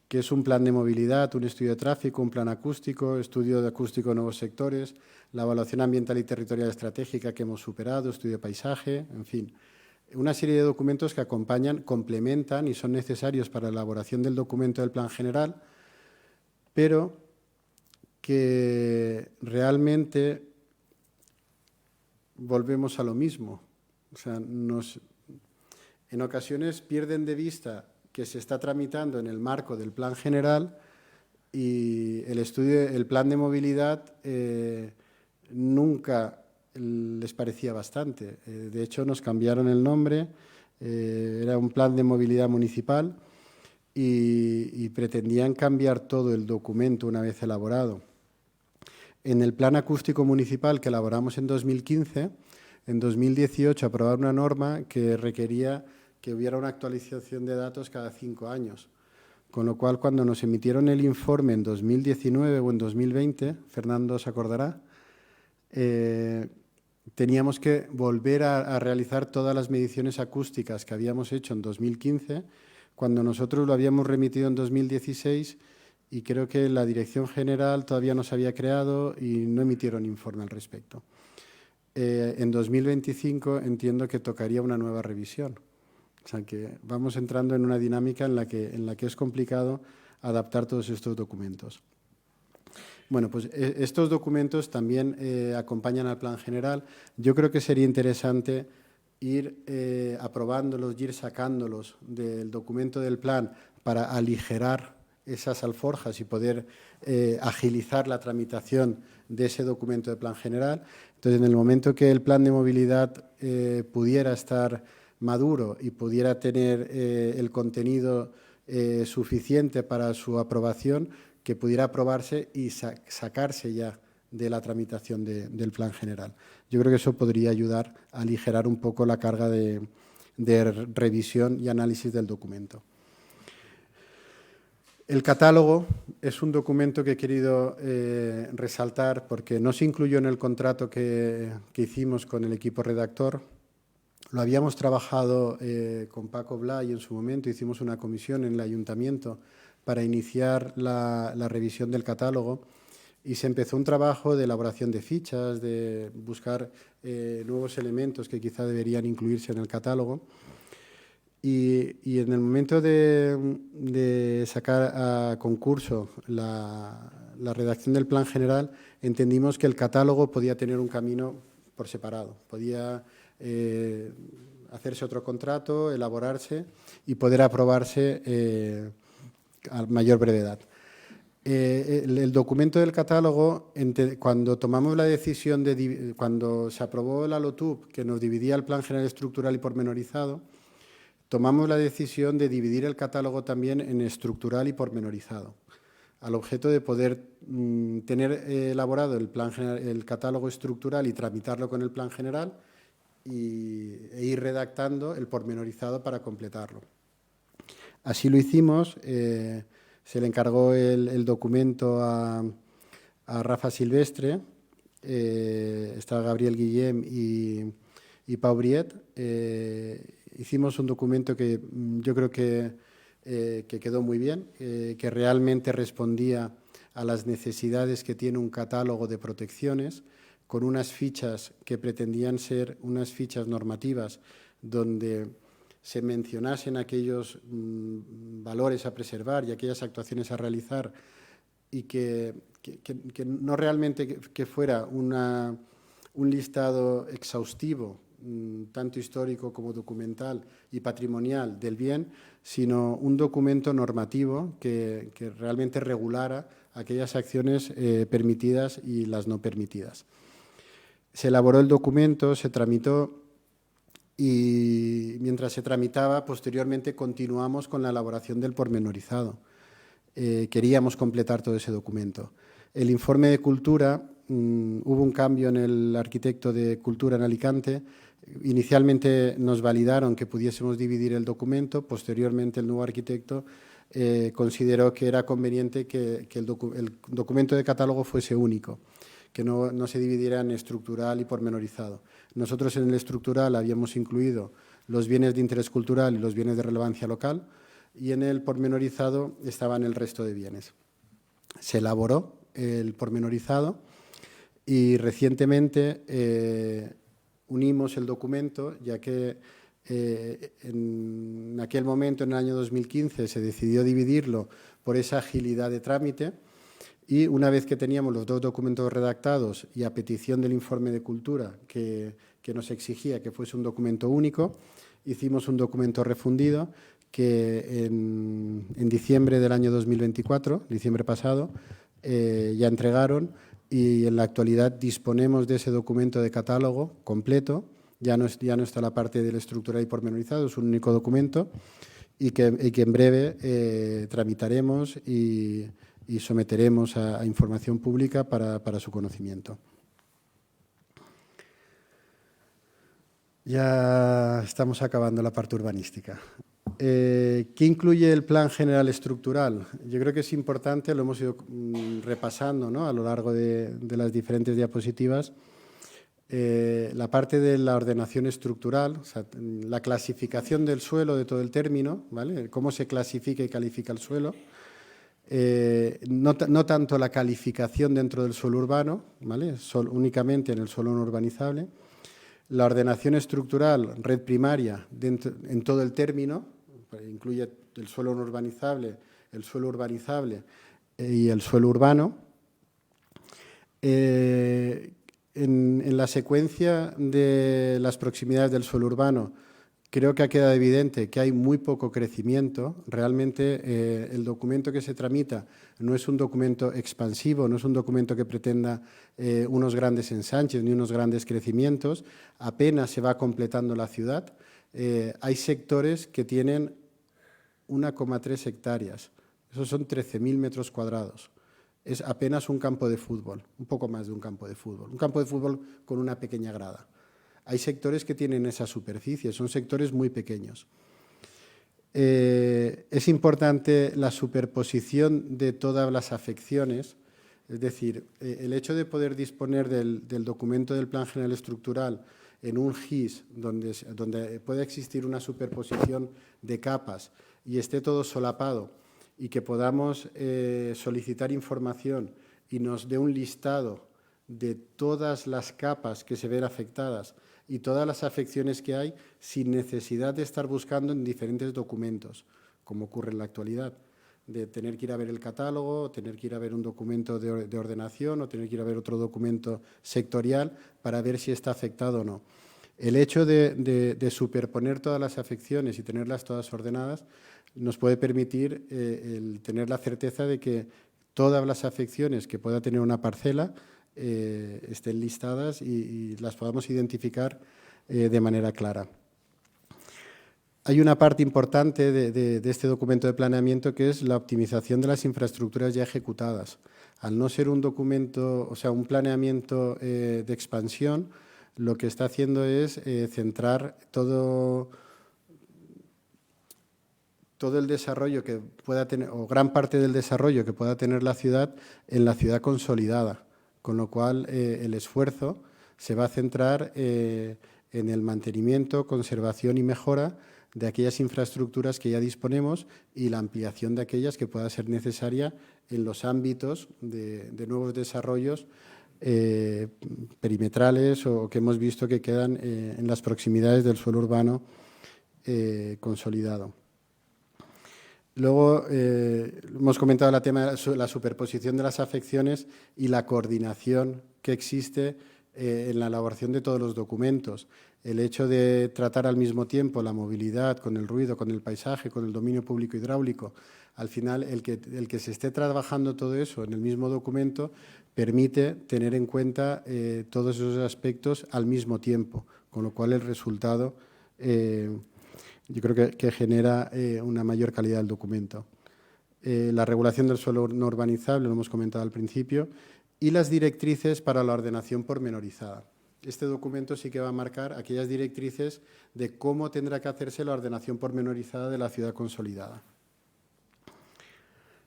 que es un plan de movilidad, un estudio de tráfico, un plan acústico, estudio de acústico de nuevos sectores, la evaluación ambiental y territorial estratégica que hemos superado, estudio de paisaje, en fin. Una serie de documentos que acompañan, complementan y son necesarios para la elaboración del documento del plan general, pero que realmente volvemos a lo mismo. O sea, en ocasiones pierden de vista que se está tramitando en el marco del plan general y el plan de movilidad nunca les parecía bastante. De hecho, nos cambiaron el nombre, era un plan de movilidad municipal y pretendían cambiar todo el documento una vez elaborado. En el plan acústico municipal que elaboramos en 2015, en 2018 aprobaron una norma que requería que hubiera una actualización de datos cada 5 años. Con lo cual, cuando nos emitieron el informe en 2019 o en 2020, Fernando se acordará, teníamos que volver a realizar todas las mediciones acústicas que habíamos hecho en 2015, cuando nosotros lo habíamos remitido en 2016 y creo que la Dirección General todavía no se había creado y no emitieron informe al respecto. En 2025 entiendo que tocaría una nueva revisión. O sea que vamos entrando en una dinámica en la que es complicado adaptar todos estos documentos. Bueno, pues estos documentos también acompañan al plan general. Yo creo que sería interesante ir aprobándolos, ir sacándolos del documento del plan para aligerar esas alforjas y poder agilizar la tramitación de ese documento de plan general. Entonces, en el momento que el plan de movilidad pudiera estar maduro y pudiera tener el contenido suficiente para su aprobación, que pudiera aprobarse y sacarse ya de la tramitación del plan general. Yo creo que eso podría ayudar a aligerar un poco la carga de revisión y análisis del documento. El catálogo es un documento que he querido resaltar porque no se incluyó en el contrato que hicimos con el equipo redactor. lo habíamos trabajado con Paco Blay en su momento, hicimos una comisión en el ayuntamiento para iniciar la revisión del catálogo y se empezó un trabajo de elaboración de fichas, de buscar nuevos elementos que quizá deberían incluirse en el catálogo. Y en el momento de sacar a concurso la redacción del plan general, entendimos que el catálogo podía tener un camino por separado, podía hacerse otro contrato, elaborarse y poder aprobarse a mayor brevedad. El documento del catálogo, cuando tomamos la decisión cuando se aprobó la LOTUP, que nos dividía el plan general estructural y pormenorizado, tomamos la decisión de dividir el catálogo también en estructural y pormenorizado, al objeto de poder tener elaborado el catálogo estructural y tramitarlo con el plan general e ir redactando el pormenorizado para completarlo. Así lo hicimos. Se le encargó el documento a Rafa Silvestre, está Gabriel Guillem y Pau Briet. Hicimos un documento que yo creo que quedó muy bien, que realmente respondía a las necesidades que tiene un catálogo de protecciones, con unas fichas que pretendían ser unas fichas normativas donde se mencionasen aquellos valores a preservar y aquellas actuaciones a realizar y que no realmente que fuera un listado exhaustivo, tanto histórico como documental y patrimonial del bien, sino un documento normativo que realmente regulara aquellas acciones permitidas y las no permitidas. Se elaboró el documento, se tramitó y mientras se tramitaba, posteriormente continuamos con la elaboración del pormenorizado. Queríamos completar todo ese documento. El informe de cultura, hubo un cambio en el arquitecto de cultura en Alicante. Inicialmente nos validaron que pudiésemos dividir el documento, posteriormente el nuevo arquitecto consideró que era conveniente que el documento de catálogo fuese único, que no se dividiera en estructural y pormenorizado. Nosotros en el estructural habíamos incluido los bienes de interés cultural y los bienes de relevancia local y en el pormenorizado estaban el resto de bienes. Se elaboró el pormenorizado y recientemente unimos el documento, ya que en aquel momento, en el año 2015, se decidió dividirlo por esa agilidad de trámite. Y una vez que teníamos los dos documentos redactados y a petición del informe de cultura que nos exigía que fuese un documento único, hicimos un documento refundido que en diciembre del año 2024, diciembre pasado, ya entregaron y en la actualidad disponemos de ese documento de catálogo completo. Ya no está la parte de la estructura y pormenorizado, es un único documento y que en breve tramitaremos y someteremos a información pública para su conocimiento. Ya estamos acabando la parte urbanística. ¿Qué incluye el Plan General Estructural? Yo creo que es importante, lo hemos ido repasando, ¿no?, a lo largo de las diferentes diapositivas. La parte de la ordenación estructural, o sea, la clasificación del suelo de todo el término, ¿vale?, cómo se clasifica y califica el suelo. No tanto la calificación dentro del suelo urbano, ¿vale?, únicamente en el suelo no urbanizable. La ordenación estructural, red primaria, en todo el término, incluye el suelo no urbanizable, el suelo urbanizable y el suelo urbano. En la secuencia de las proximidades del suelo urbano, creo que ha quedado evidente que hay muy poco crecimiento. Realmente el documento que se tramita no es un documento expansivo, no es un documento que pretenda unos grandes ensanches ni unos grandes crecimientos. Apenas se va completando la ciudad. Hay sectores que tienen 1,3 hectáreas. Esos son 13.000 metros cuadrados. Es apenas un campo de fútbol, un poco más de un campo de fútbol. Un campo de fútbol con una pequeña grada. Hay sectores que tienen esa superficie, son sectores muy pequeños. Es importante la superposición de todas las afecciones, es decir, el hecho de poder disponer del documento del Plan General Estructural en un GIS donde pueda existir una superposición de capas y esté todo solapado y que podamos solicitar información y nos dé un listado de todas las capas que se ven afectadas y todas las afecciones que hay sin necesidad de estar buscando en diferentes documentos, como ocurre en la actualidad, de tener que ir a ver el catálogo, tener que ir a ver un documento de ordenación o tener que ir a ver otro documento sectorial para ver si está afectado o no. El hecho de superponer todas las afecciones y tenerlas todas ordenadas nos puede permitir el tener la certeza de que todas las afecciones que pueda tener una parcela estén listadas y las podamos identificar de manera clara. Hay una parte importante de este documento de planeamiento que es la optimización de las infraestructuras ya ejecutadas. Al no ser un documento, o sea, un planeamiento de expansión, lo que está haciendo es centrar todo el desarrollo que pueda tener, o gran parte del desarrollo que pueda tener la ciudad en la ciudad consolidada, con lo cual el esfuerzo se va a centrar en el mantenimiento, conservación y mejora de aquellas infraestructuras que ya disponemos y la ampliación de aquellas que pueda ser necesaria en los ámbitos de nuevos desarrollos perimetrales o que hemos visto que quedan en las proximidades del suelo urbano consolidado. Luego, hemos comentado el tema de la superposición de las afecciones y la coordinación que existe en la elaboración de todos los documentos. El hecho de tratar al mismo tiempo la movilidad con el ruido, con el paisaje, con el dominio público hidráulico, al final el que se esté trabajando todo eso en el mismo documento permite tener en cuenta todos esos aspectos al mismo tiempo, con lo cual el resultado yo creo que genera una mayor calidad del documento. La regulación del suelo no urbanizable, lo hemos comentado al principio, y las directrices para la ordenación pormenorizada. Este documento sí que va a marcar aquellas directrices de cómo tendrá que hacerse la ordenación pormenorizada de la ciudad consolidada,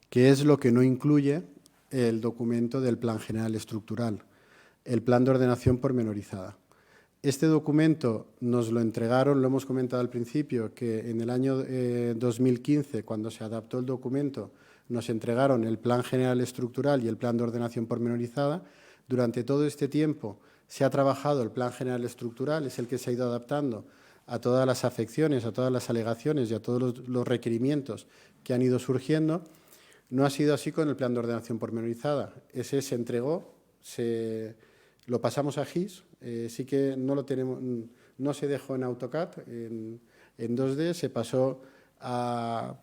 que es lo que no incluye el documento del Plan General Estructural, el Plan de Ordenación Pormenorizada. Este documento nos lo entregaron, lo hemos comentado al principio, que en el año 2015, cuando se adaptó el documento, nos entregaron el Plan General Estructural y el Plan de Ordenación Pormenorizada. Durante todo este tiempo se ha trabajado el Plan General Estructural, es el que se ha ido adaptando a todas las afecciones, a todas las alegaciones y a todos los requerimientos que han ido surgiendo. No ha sido así con el Plan de Ordenación Pormenorizada. Ese se entregó, lo pasamos a GIS, sí que no lo tenemos, no se dejó en AutoCAD, en 2D, se pasó al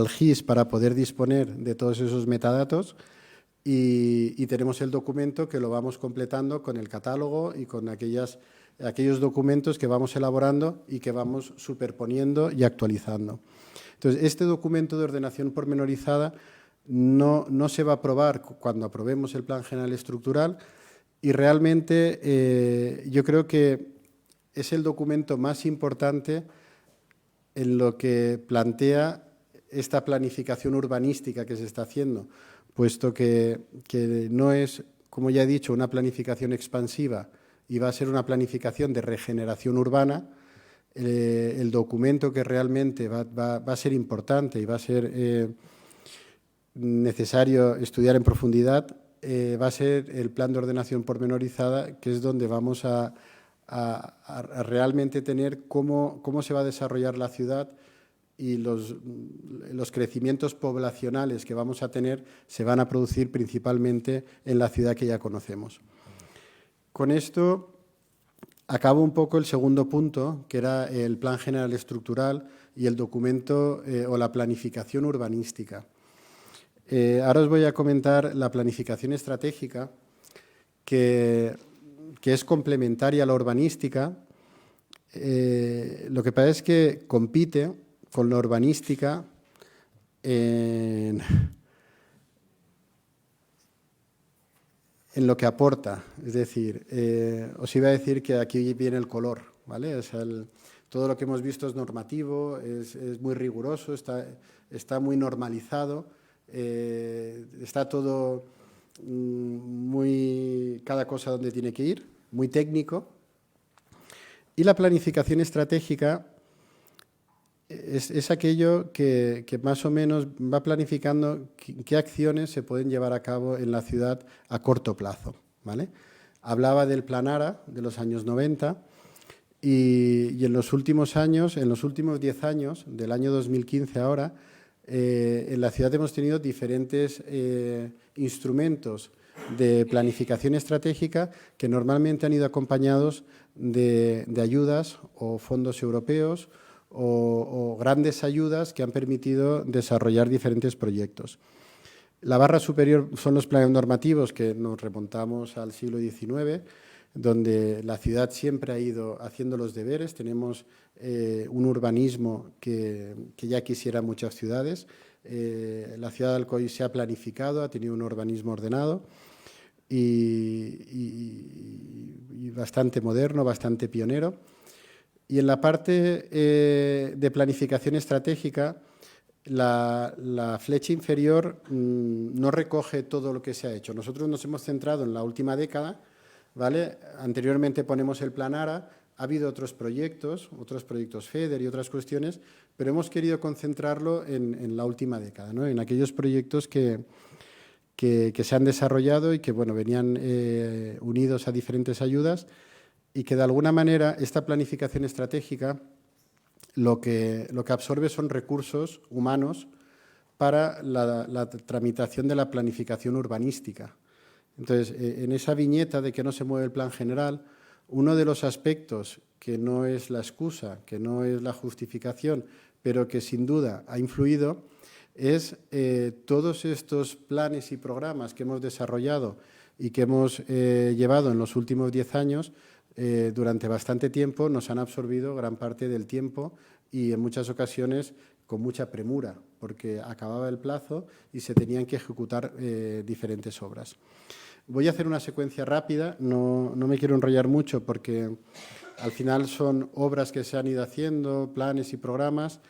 GIS para poder disponer de todos esos metadatos y tenemos el documento que lo vamos completando con el catálogo y con aquellos documentos que vamos elaborando y que vamos superponiendo y actualizando. Entonces, este documento de ordenación pormenorizada no se va a aprobar cuando aprobemos el Plan General Estructural y realmente yo creo que es el documento más importante en lo que plantea esta planificación urbanística que se está haciendo, puesto que no es, como ya he dicho, una planificación expansiva y va a ser una planificación de regeneración urbana. El documento que realmente va a ser importante y va a ser necesario estudiar en profundidad va a ser el Plan de Ordenación Pormenorizada, que es donde vamos a realmente tener cómo se va a desarrollar la ciudad y los crecimientos poblacionales que vamos a tener se van a producir principalmente en la ciudad que ya conocemos. Con esto acabo un poco el segundo punto, que era el Plan General Estructural y el documento o la planificación urbanística. Ahora os voy a comentar la planificación estratégica, que es complementaria a la urbanística. Lo que pasa es que compite con la urbanística en lo que aporta. Es decir, os iba a decir que aquí viene el color, ¿vale? O sea, todo lo que hemos visto es normativo, es muy riguroso, está muy normalizado. Está todo cada cosa donde tiene que ir, muy técnico. Y la planificación estratégica es aquello que más o menos va planificando qué acciones se pueden llevar a cabo en la ciudad a corto plazo, ¿vale? Hablaba del Plan ARA de los años 90 y en los últimos años, en los últimos 10 años, del año 2015 ahora, en la ciudad hemos tenido diferentes instrumentos de planificación estratégica que normalmente han ido acompañados de ayudas o fondos europeos o grandes ayudas que han permitido desarrollar diferentes proyectos. La barra superior son los planes normativos que nos remontamos al siglo XIX, donde la ciudad siempre ha ido haciendo los deberes. Tenemos un urbanismo que ya quisieran muchas ciudades. La ciudad de Alcoy se ha planificado, ha tenido un urbanismo ordenado y bastante moderno, bastante pionero. Y en la parte de planificación estratégica, la flecha inferior no recoge todo lo que se ha hecho. Nosotros nos hemos centrado en la última década, ¿vale? Anteriormente ponemos el Plan ARA, ha habido otros proyectos FEDER y otras cuestiones, pero hemos querido concentrarlo en la última década, ¿no? En aquellos proyectos que se han desarrollado y que bueno, venían unidos a diferentes ayudas y que de alguna manera esta planificación estratégica lo que absorbe son recursos humanos para la tramitación de la planificación urbanística. Entonces, en esa viñeta de que no se mueve el plan general, uno de los aspectos que no es la excusa, que no es la justificación, pero que sin duda ha influido, es todos estos planes y programas que hemos desarrollado y que hemos llevado en los últimos 10 años, durante bastante tiempo nos han absorbido gran parte del tiempo y en muchas ocasiones con mucha premura, porque acababa el plazo y se tenían que ejecutar diferentes obras. Voy a hacer una secuencia rápida, no me quiero enrollar mucho porque al final son obras que se han ido haciendo, planes y programas.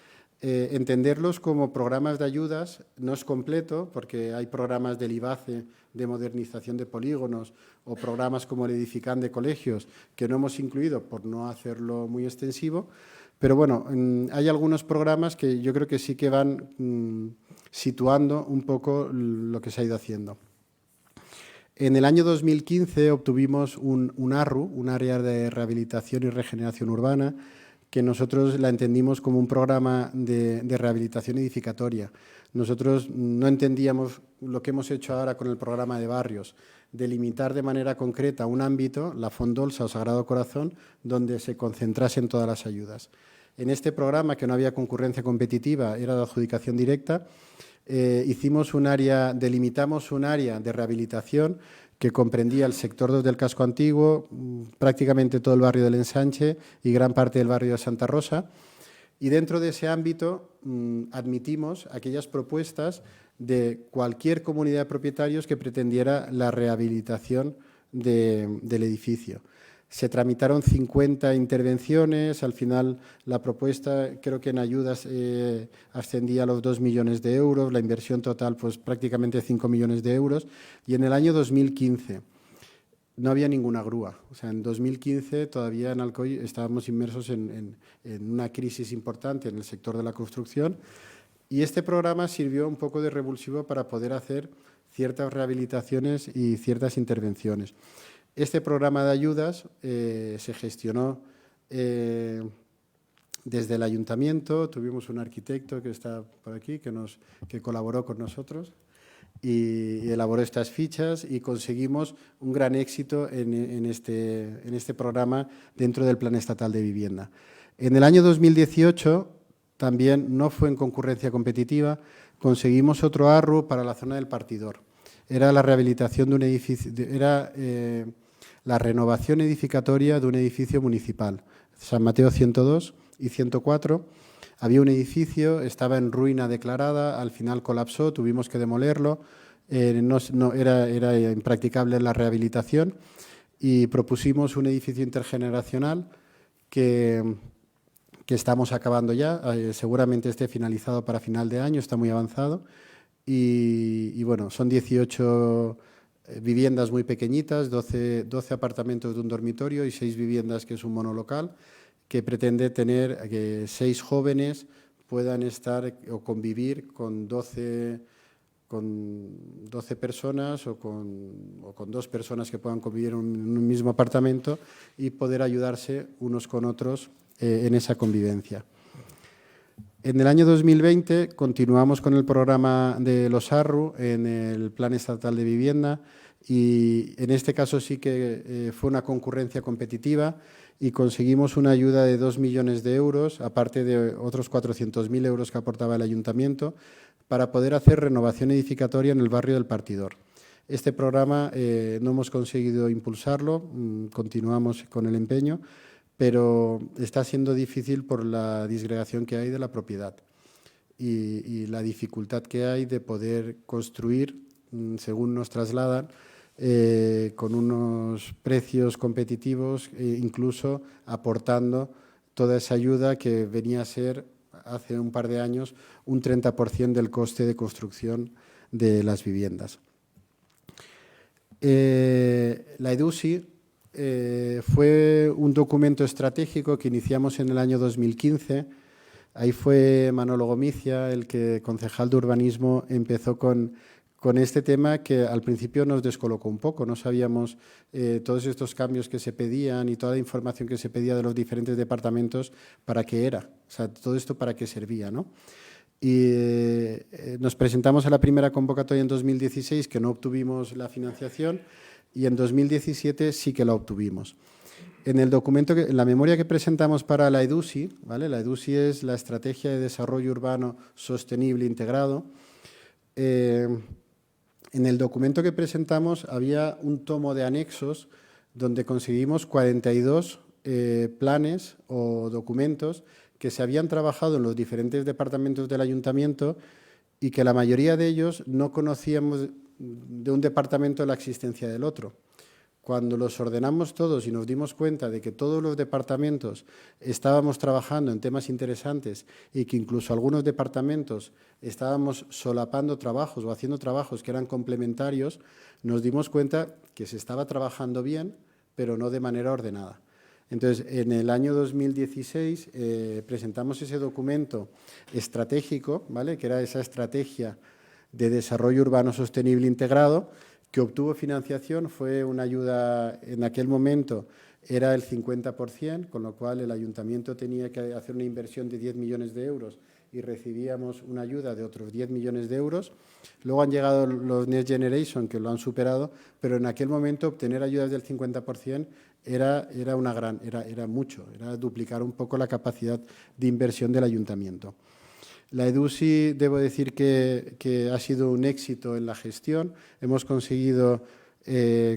Entenderlos como programas de ayudas no es completo porque hay programas del IBACE de modernización de polígonos o programas como el Edificán de colegios que no hemos incluido por no hacerlo muy extensivo, pero bueno, hay algunos programas que yo creo que sí que van situando un poco lo que se ha ido haciendo. En el año 2015 obtuvimos un ARRU, un área de rehabilitación y regeneración urbana, que nosotros la entendimos como un programa de rehabilitación edificatoria. Nosotros no entendíamos lo que hemos hecho ahora con el programa de barrios, delimitar de manera concreta un ámbito, la Fondolsa o Sagrado Corazón, donde se concentrasen todas las ayudas. En este programa, que no había concurrencia competitiva, era de adjudicación directa, delimitamos un área de rehabilitación que comprendía el sector 2 del casco antiguo, prácticamente todo el barrio del Ensanche y gran parte del barrio de Santa Rosa. Y dentro de ese ámbito admitimos aquellas propuestas de cualquier comunidad de propietarios que pretendiera la rehabilitación del edificio. Se tramitaron 50 intervenciones, al final la propuesta creo que en ayudas ascendía a los 2 millones de euros, la inversión total pues prácticamente 5 millones de euros y en el año 2015 no había ninguna grúa. O sea, en 2015 todavía en Alcoy estábamos inmersos en una crisis importante en el sector de la construcción y este programa sirvió un poco de revulsivo para poder hacer ciertas rehabilitaciones y ciertas intervenciones. Este programa de ayudas se gestionó desde el ayuntamiento, tuvimos un arquitecto que está por aquí, que colaboró con nosotros y elaboró estas fichas y conseguimos un gran éxito en este programa dentro del Plan Estatal de Vivienda. En el año 2018, también no fue en concurrencia competitiva, conseguimos otro ARRU para la zona del Partidor. Era la rehabilitación de un edificio, la renovación edificatoria de un edificio municipal, San Mateo 102 y 104. Había un edificio, estaba en ruina declarada, al final colapsó, tuvimos que demolerlo, era impracticable la rehabilitación y propusimos un edificio intergeneracional que estamos acabando ya, seguramente esté finalizado para final de año, está muy avanzado y bueno, son 18 viviendas muy pequeñitas, 12 apartamentos de un dormitorio y 6 viviendas, que es un monolocal, que pretende tener que 6 jóvenes puedan estar o convivir con 12 personas o con 2 personas que puedan convivir en un mismo apartamento y poder ayudarse unos con otros en esa convivencia. En el año 2020 continuamos con el programa de los ARRU en el Plan Estatal de Vivienda y en este caso sí que fue una concurrencia competitiva y conseguimos una ayuda de 2 millones de euros, aparte de otros 400.000 euros que aportaba el Ayuntamiento, para poder hacer renovación edificatoria en el barrio del Partidor. Este programa no hemos conseguido impulsarlo, continuamos con el empeño, pero está siendo difícil por la disgregación que hay de la propiedad y la dificultad que hay de poder construir, según nos trasladan, con unos precios competitivos, incluso aportando toda esa ayuda que venía a ser, hace un par de años, un 30% del coste de construcción de las viviendas. La EDUSI fue un documento estratégico que iniciamos en el año 2015. Ahí fue Manolo Gomicia, el que, concejal de urbanismo, empezó con este tema que al principio nos descolocó un poco. No sabíamos todos estos cambios que se pedían y toda la información que se pedía de los diferentes departamentos para qué era, o sea, todo esto para qué servía, ¿no? Y nos presentamos a la primera convocatoria en 2016, que no obtuvimos la financiación, y en 2017 sí que la obtuvimos. En el documento, en la memoria que presentamos para la EDUSI, ¿vale? La EDUSI es la Estrategia de Desarrollo Urbano Sostenible Integrado. En el documento que presentamos había un tomo de anexos donde conseguimos 42 planes o documentos que se habían trabajado en los diferentes departamentos del Ayuntamiento y que la mayoría de ellos no conocíamos de un departamento la existencia del otro. Cuando los ordenamos todos y nos dimos cuenta de que todos los departamentos estábamos trabajando en temas interesantes y que incluso algunos departamentos estábamos solapando trabajos o haciendo trabajos que eran complementarios, nos dimos cuenta que se estaba trabajando bien, pero no de manera ordenada. Entonces, en el año 2016 presentamos ese documento estratégico, ¿vale? Que era esa estrategia de desarrollo urbano sostenible integrado, que obtuvo financiación. Fue una ayuda, en aquel momento era el 50%, con lo cual el Ayuntamiento tenía que hacer una inversión de 10 millones de euros y recibíamos una ayuda de otros 10 millones de euros. Luego han llegado los Next Generation, que lo han superado, pero en aquel momento obtener ayudas del 50% era mucho, era duplicar un poco la capacidad de inversión del Ayuntamiento. La EDUSI, debo decir que ha sido un éxito en la gestión. Hemos conseguido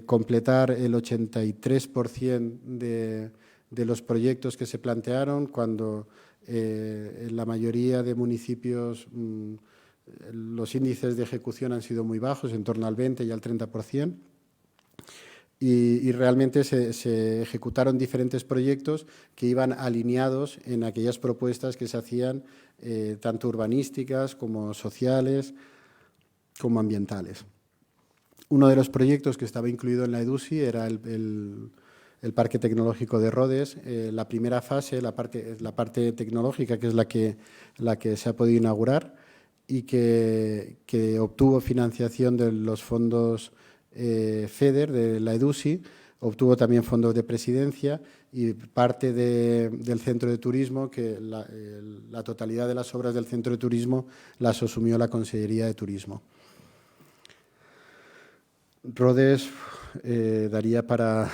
completar el 83% de los proyectos que se plantearon, cuando en la mayoría de municipios los índices de ejecución han sido muy bajos, en torno al 20 y al 30%. Y realmente se ejecutaron diferentes proyectos que iban alineados en aquellas propuestas que se hacían, tanto urbanísticas como sociales, como ambientales. Uno de los proyectos que estaba incluido en la EDUSI era el Parque Tecnológico de Rodes. La primera fase, la parte tecnológica, que es la que se ha podido inaugurar y que obtuvo financiación de los fondos FEDER de la EDUSI, obtuvo también fondos de presidencia y parte del centro de turismo, que la totalidad de las obras del centro de turismo las asumió la Consellería de Turismo. Rodes daría para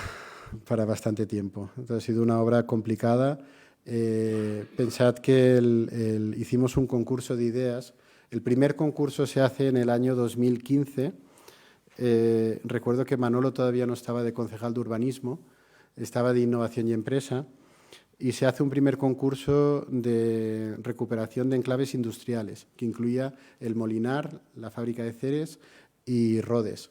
bastante tiempo. Entonces, ha sido una obra complicada. Pensad que hicimos un concurso de ideas. El primer concurso se hace en el año 2015. Recuerdo que Manolo todavía no estaba de concejal de urbanismo, estaba de innovación y empresa, y se hace un primer concurso de recuperación de enclaves industriales, que incluía el Molinar, la fábrica de Ceres y Rodes.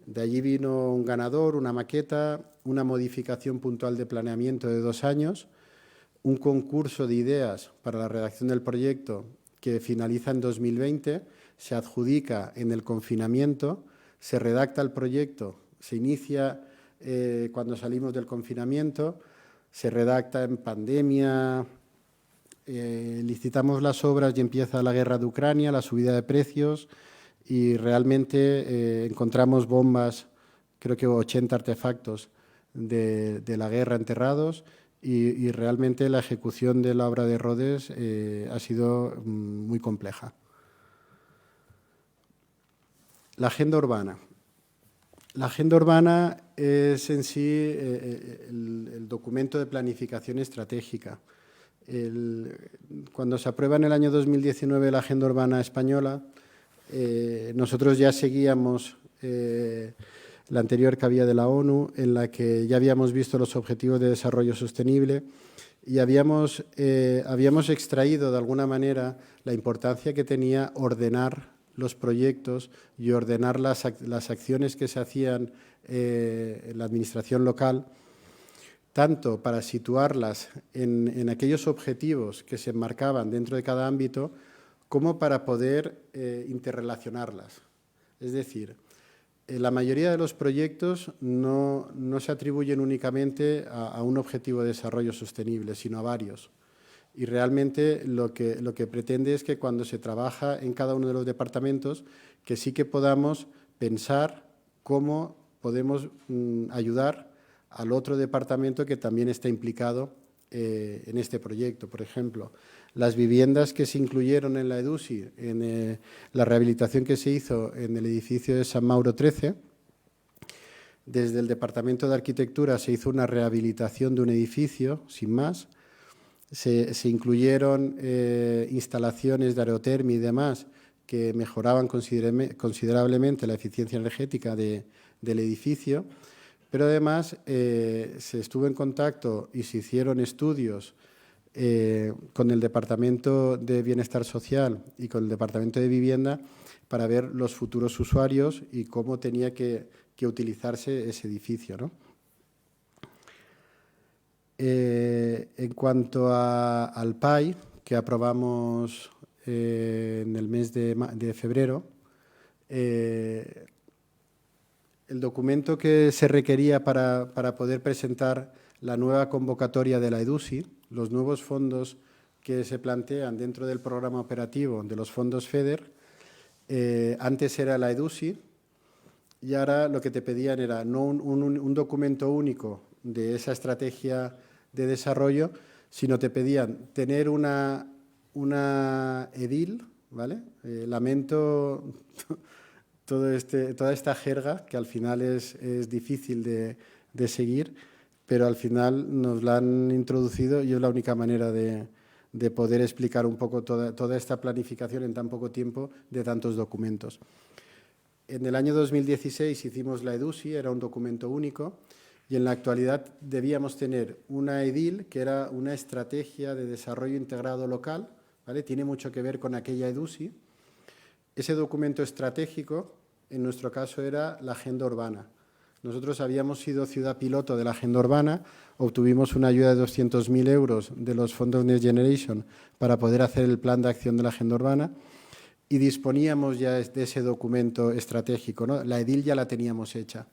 De allí vino un ganador, una maqueta, una modificación puntual de planeamiento de 2 años, un concurso de ideas para la redacción del proyecto que finaliza en 2020, se adjudica en el confinamiento, se redacta el proyecto, se inicia cuando salimos del confinamiento, se redacta en pandemia, licitamos las obras y empieza la guerra de Ucrania, la subida de precios y realmente encontramos bombas, creo que 80 artefactos de la guerra enterrados y realmente la ejecución de la obra de Rodés ha sido muy compleja. La agenda urbana. La agenda urbana es en sí el documento de planificación estratégica. Cuando se aprueba en el año 2019 la agenda urbana española, nosotros ya seguíamos la anterior que había de la ONU, en la que ya habíamos visto los objetivos de desarrollo sostenible y habíamos extraído de alguna manera la importancia que tenía ordenar los proyectos y ordenar las acciones que se hacían en la administración local, tanto para situarlas en aquellos objetivos que se enmarcaban dentro de cada ámbito, como para poder interrelacionarlas. Es decir, la mayoría de los proyectos no se atribuyen únicamente a un objetivo de desarrollo sostenible, sino a varios. Y realmente lo que pretende es que cuando se trabaja en cada uno de los departamentos, que sí que podamos pensar cómo podemos ayudar al otro departamento que también está implicado en este proyecto. Por ejemplo, las viviendas que se incluyeron en la EDUSI, en la rehabilitación que se hizo en el edificio de San Mauro 13, desde el Departamento de Arquitectura se hizo una rehabilitación de un edificio, sin más. Se incluyeron instalaciones de aerotermia y demás que mejoraban considerablemente la eficiencia energética del edificio, pero además se estuvo en contacto y se hicieron estudios con el Departamento de Bienestar Social y con el Departamento de Vivienda para ver los futuros usuarios y cómo tenía que utilizarse ese edificio, ¿no? En cuanto al PAI, que aprobamos en el mes de febrero, el documento que se requería para poder presentar la nueva convocatoria de la EDUSI, los nuevos fondos que se plantean dentro del programa operativo de los fondos FEDER, antes era la EDUSI y ahora lo que te pedían era no un documento único de esa estrategia de desarrollo, sino te pedían tener una edil, ¿vale? Lamento toda esta jerga que al final es difícil de seguir, pero al final nos la han introducido y es la única manera de poder explicar un poco toda esta planificación en tan poco tiempo de tantos documentos. En el año 2016 hicimos la EDUSI, era un documento único, y en la actualidad debíamos tener una EDIL, que era una estrategia de desarrollo integrado local, ¿vale? Tiene mucho que ver con aquella EDUSI. Ese documento estratégico, en nuestro caso, era la agenda urbana. Nosotros habíamos sido ciudad piloto de la agenda urbana, obtuvimos una ayuda de 200.000 euros de los fondos Next Generation para poder hacer el plan de acción de la agenda urbana y disponíamos ya de ese documento estratégico, ¿no? La EDIL ya la teníamos hecha.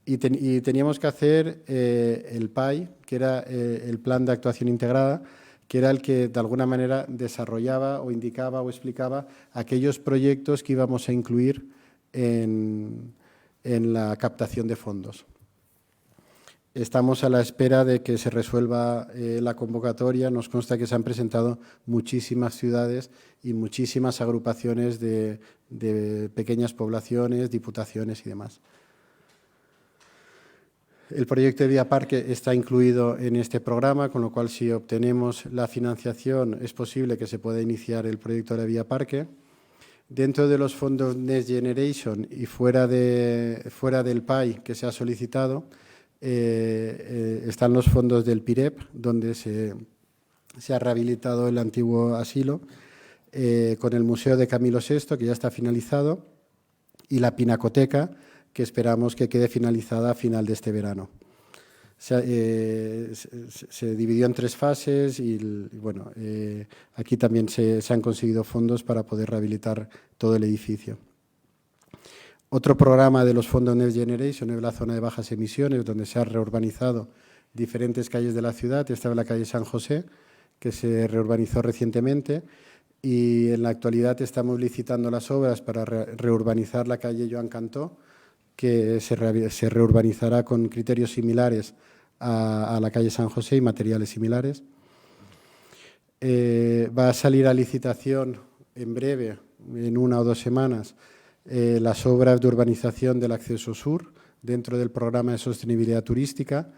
Y teníamos que hacer el PAI, que era el Plan de Actuación Integrada, que era el que de alguna manera desarrollaba o indicaba o explicaba aquellos proyectos que íbamos a incluir en la captación de fondos. Estamos a la espera de que se resuelva la convocatoria. Nos consta que se han presentado muchísimas ciudades y muchísimas agrupaciones de pequeñas poblaciones, diputaciones y demás. El proyecto de Vía Parque está incluido en este programa, con lo cual si obtenemos la financiación es posible que se pueda iniciar el proyecto de la Vía Parque. Dentro de los fondos Next Generation y fuera del PAI que se ha solicitado, están los fondos del PIREP, donde se ha rehabilitado el antiguo asilo, con el Museo de Camilo VI, que ya está finalizado, y la Pinacoteca, que esperamos que quede finalizada a final de este verano. Se dividió en 3 fases y bueno, aquí también se han conseguido fondos para poder rehabilitar todo el edificio. Otro programa de los fondos Next Generation es la zona de bajas emisiones, donde se han reurbanizado diferentes calles de la ciudad. Esta es la calle San José, que se reurbanizó recientemente, y en la actualidad estamos licitando las obras para reurbanizar la calle Joan Cantó, que se reurbanizará con criterios similares a la calle San José y materiales similares. Va a salir a licitación en breve, en 1 o 2 semanas, las obras de urbanización del acceso sur dentro del programa de sostenibilidad turística.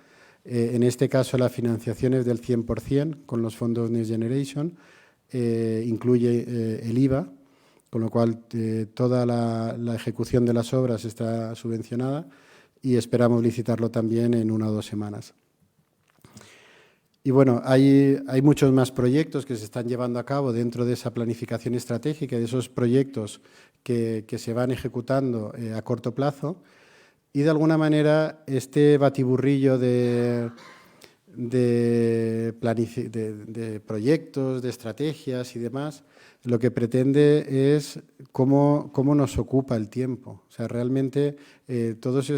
En este caso, la financiación es del 100% con los fondos Next Generation, incluye el IVA, con lo cual toda la ejecución de las obras está subvencionada y esperamos licitarlo también en 1 o 2 semanas. Y bueno, hay muchos más proyectos que se están llevando a cabo dentro de esa planificación estratégica, de esos proyectos que se van ejecutando a corto plazo. Y de alguna manera este batiburrillo de proyectos, de estrategias y demás, lo que pretende es cómo nos ocupa el tiempo. O sea, realmente todas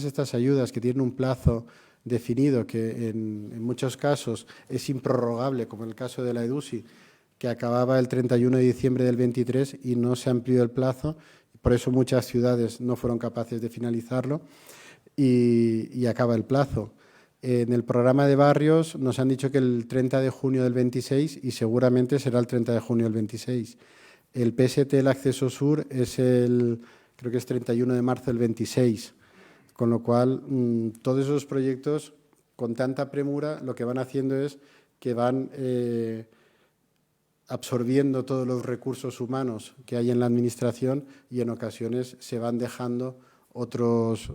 estas ayudas que tienen un plazo definido, que en muchos casos es improrrogable, como en el caso de la EDUSI, que acababa el 31 de diciembre del 23 y no se amplió el plazo. Por eso muchas ciudades no fueron capaces de finalizarlo y acaba el plazo. En el programa de barrios nos han dicho que el 30 de junio del 26 y seguramente será el 30 de junio del 26. El PST, el acceso sur, creo que es 31 de marzo del 26. Con lo cual, todos esos proyectos, con tanta premura, lo que van haciendo es que van absorbiendo todos los recursos humanos que hay en la administración y en ocasiones se van dejando otros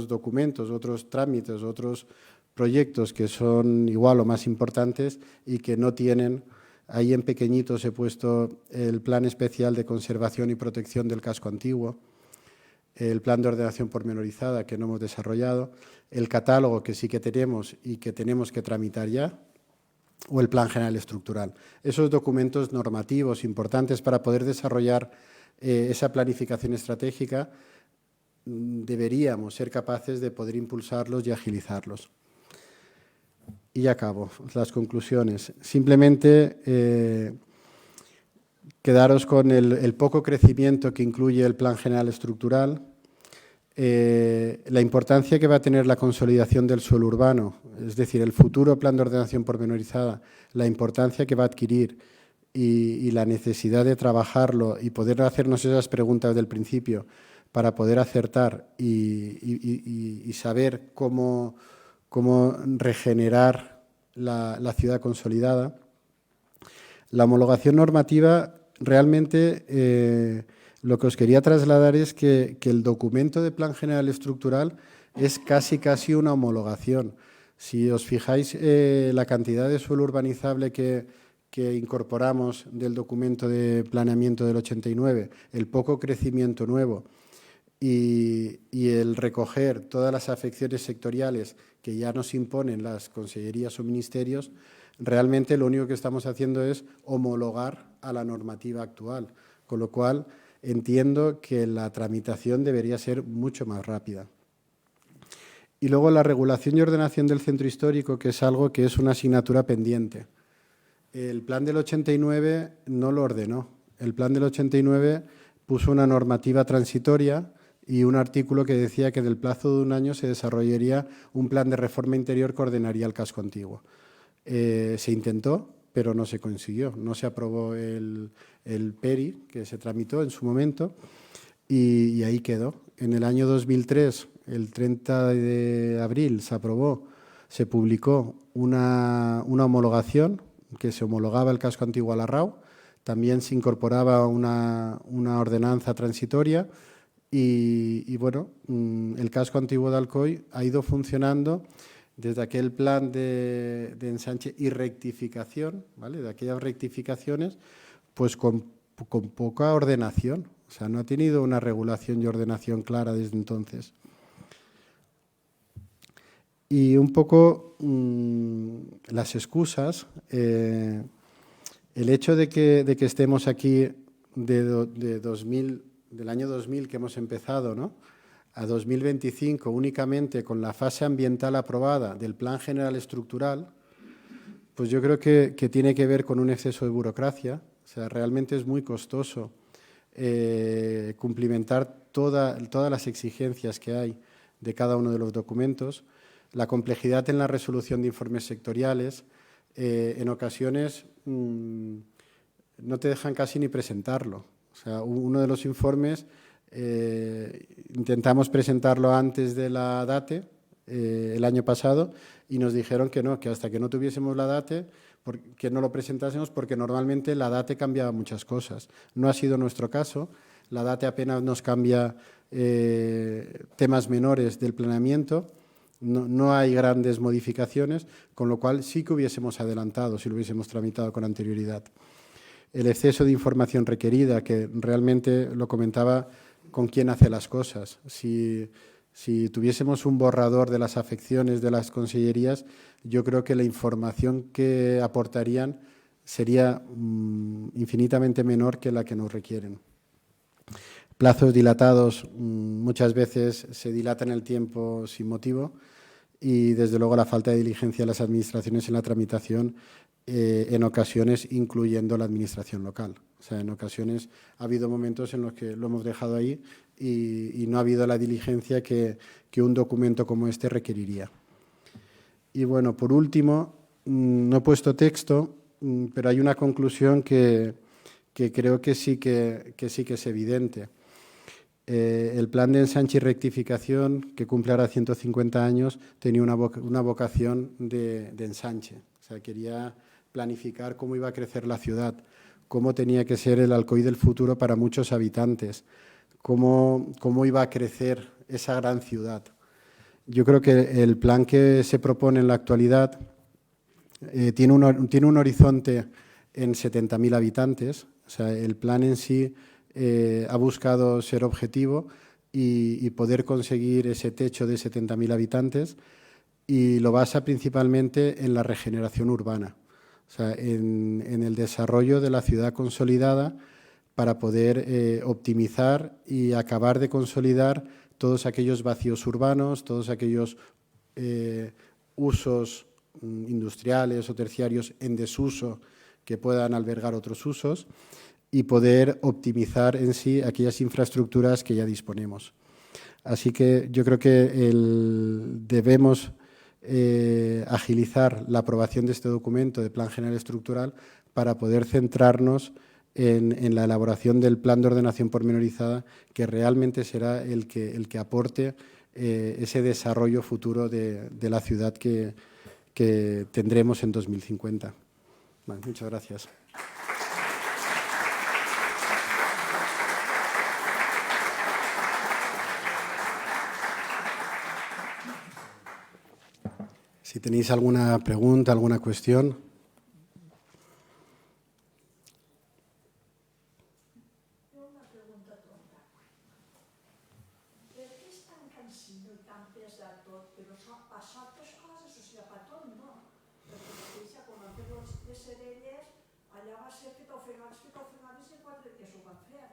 documentos, otros trámites, otros proyectos que son igual o más importantes y que no tienen. Ahí en pequeñitos he puesto el Plan Especial de Conservación y Protección del Casco Antiguo, el Plan de Ordenación Pormenorizada que no hemos desarrollado, el catálogo que sí que tenemos y que tenemos que tramitar ya, o el Plan General Estructural. Esos documentos normativos importantes para poder desarrollar esa planificación estratégica, deberíamos ser capaces de poder impulsarlos y agilizarlos. Y ya acabo, las conclusiones. Simplemente quedaros con el poco crecimiento que incluye el Plan General Estructural, la importancia que va a tener la consolidación del suelo urbano, es decir, el futuro Plan de Ordenación Pormenorizada, la importancia que va a adquirir y la necesidad de trabajarlo y poder hacernos esas preguntas del principio para poder acertar y saber cómo regenerar la ciudad consolidada. La homologación normativa, realmente lo que os quería trasladar es que el documento de Plan General Estructural es casi una homologación. Si os fijáis, la cantidad de suelo urbanizable que incorporamos del documento de planeamiento del 89, el poco crecimiento nuevo y el recoger todas las afecciones sectoriales que ya nos imponen las consellerías o ministerios, realmente lo único que estamos haciendo es homologar a la normativa actual, con lo cual entiendo que la tramitación debería ser mucho más rápida. Y luego la regulación y ordenación del centro histórico, que es algo que es una asignatura pendiente. El plan del 89 no lo ordenó. El plan del 89 puso una normativa transitoria y un artículo que decía que en el plazo de 1 año se desarrollaría un plan de reforma interior que ordenaría el casco antiguo. Se intentó, pero no se consiguió. No se aprobó el PERI, que se tramitó en su momento, y ahí quedó. En el año 2003, el 30 de abril, se publicó una homologación que se homologaba el casco antiguo a la RAU. También se incorporaba una ordenanza transitoria y bueno, el casco antiguo de Alcoy ha ido funcionando desde aquel plan de ensanche y rectificación, ¿vale? De aquellas rectificaciones, pues con poca ordenación. O sea, no ha tenido una regulación y ordenación clara desde entonces. Y un poco las excusas, el hecho de que estemos aquí de 2000, del año 2000 que hemos empezado, ¿no?, a 2025 únicamente con la fase ambiental aprobada del Plan General Estructural, pues yo creo que tiene que ver con un exceso de burocracia. O sea, realmente es muy costoso cumplimentar todas las exigencias que hay de cada uno de los documentos, la complejidad en la resolución de informes sectoriales. En ocasiones no te dejan casi ni presentarlo. O sea, uno de los informes intentamos presentarlo antes de la DATE el año pasado y nos dijeron que no, que hasta que no tuviésemos la DATE, que no lo presentásemos porque normalmente la DATE cambiaba muchas cosas. No ha sido nuestro caso. La DATE apenas nos cambia temas menores del planeamiento. No hay grandes modificaciones, con lo cual sí que hubiésemos adelantado si lo hubiésemos tramitado con anterioridad. El exceso de información requerida, que realmente lo comentaba con quién hace las cosas. Si tuviésemos un borrador de las afecciones de las consellerías, yo creo que la información que aportarían sería infinitamente menor que la que nos requieren. Plazos dilatados, muchas veces se dilatan el tiempo sin motivo y, desde luego, la falta de diligencia de las administraciones en la tramitación, en ocasiones incluyendo la administración local. O sea, en ocasiones ha habido momentos en los que lo hemos dejado ahí y no ha habido la diligencia que un documento como este requeriría. Y bueno, por último, no he puesto texto, pero hay una conclusión que creo que sí que es evidente. El plan de ensanche y rectificación, que cumple ahora 150 años, tenía una vocación de ensanche. O sea, quería planificar cómo iba a crecer la ciudad, cómo tenía que ser el Alcoy del futuro para muchos habitantes, cómo iba a crecer esa gran ciudad. Yo creo que el plan que se propone en la actualidad tiene un horizonte en 70.000 habitantes. O sea, el plan en sí ha buscado ser objetivo y poder conseguir ese techo de 70.000 habitantes, y lo basa principalmente en la regeneración urbana, o sea, en el desarrollo de la ciudad consolidada para poder optimizar y acabar de consolidar todos aquellos vacíos urbanos, todos aquellos usos industriales o terciarios en desuso que puedan albergar otros usos, y poder optimizar en sí aquellas infraestructuras que ya disponemos. Así que yo creo que debemos agilizar la aprobación de este documento de Plan General Estructural para poder centrarnos en la elaboración del plan de ordenación pormenorizada, que realmente será el que aporte ese desarrollo futuro de la ciudad que tendremos en 2050. Bueno, muchas gracias. Si tenéis alguna pregunta, alguna cuestión. Una pregunta tonta. Per què és tan cansino i tan pesat tot? Però s'ha passat les coses, o sigui, per tot no. Perquè mateixa, quan han fet els de Cerelles, allà va ser que t'ofegaves i en 4 dies ho van fer.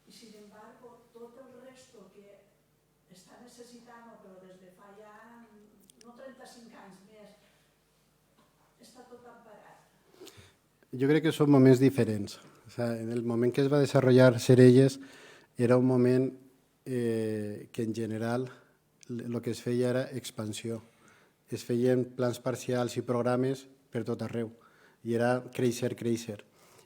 I, sin embargo, tot el resto que està necessitant, però des de fa ja no 35 anys més, està tot emparat. Jo crec que són moments diferents. O sea, en el moment que es va desenvolupar Cerelles era un moment que en general el que es feia era expansió. Es feien plans parcials i programes per tot arreu i era créixer.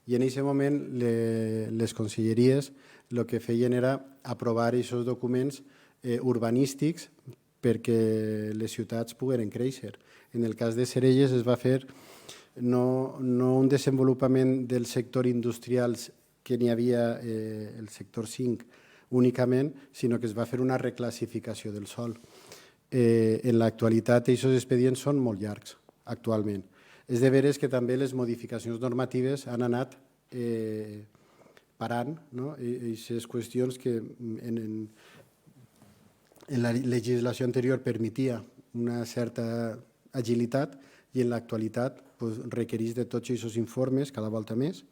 I en aquest moment les conselleries el que feien era aprovar aquests documents urbanístics perquè les ciutats pogueren créixer. En el cas de Cerelles es va fer no un desenvolupament del sector industrial que n'hi havia, el sector 5 únicament, sinó que es va fer una reclassificació del sòl. En l'actualitat, aquests expedients són molt llargs, actualment. És de veres que també les modificacions normatives han anat parant aquestes qüestions que en la legislació anterior permetia una certa agilitat i en l'actualitat requereix de tots aquests informes cada volta més,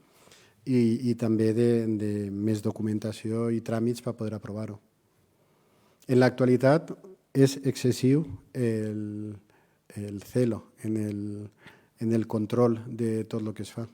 i també de més documentació i tràmits per poder aprovar-ho. En l'actualitat és excessiu el celo en el control de tot el que es fa.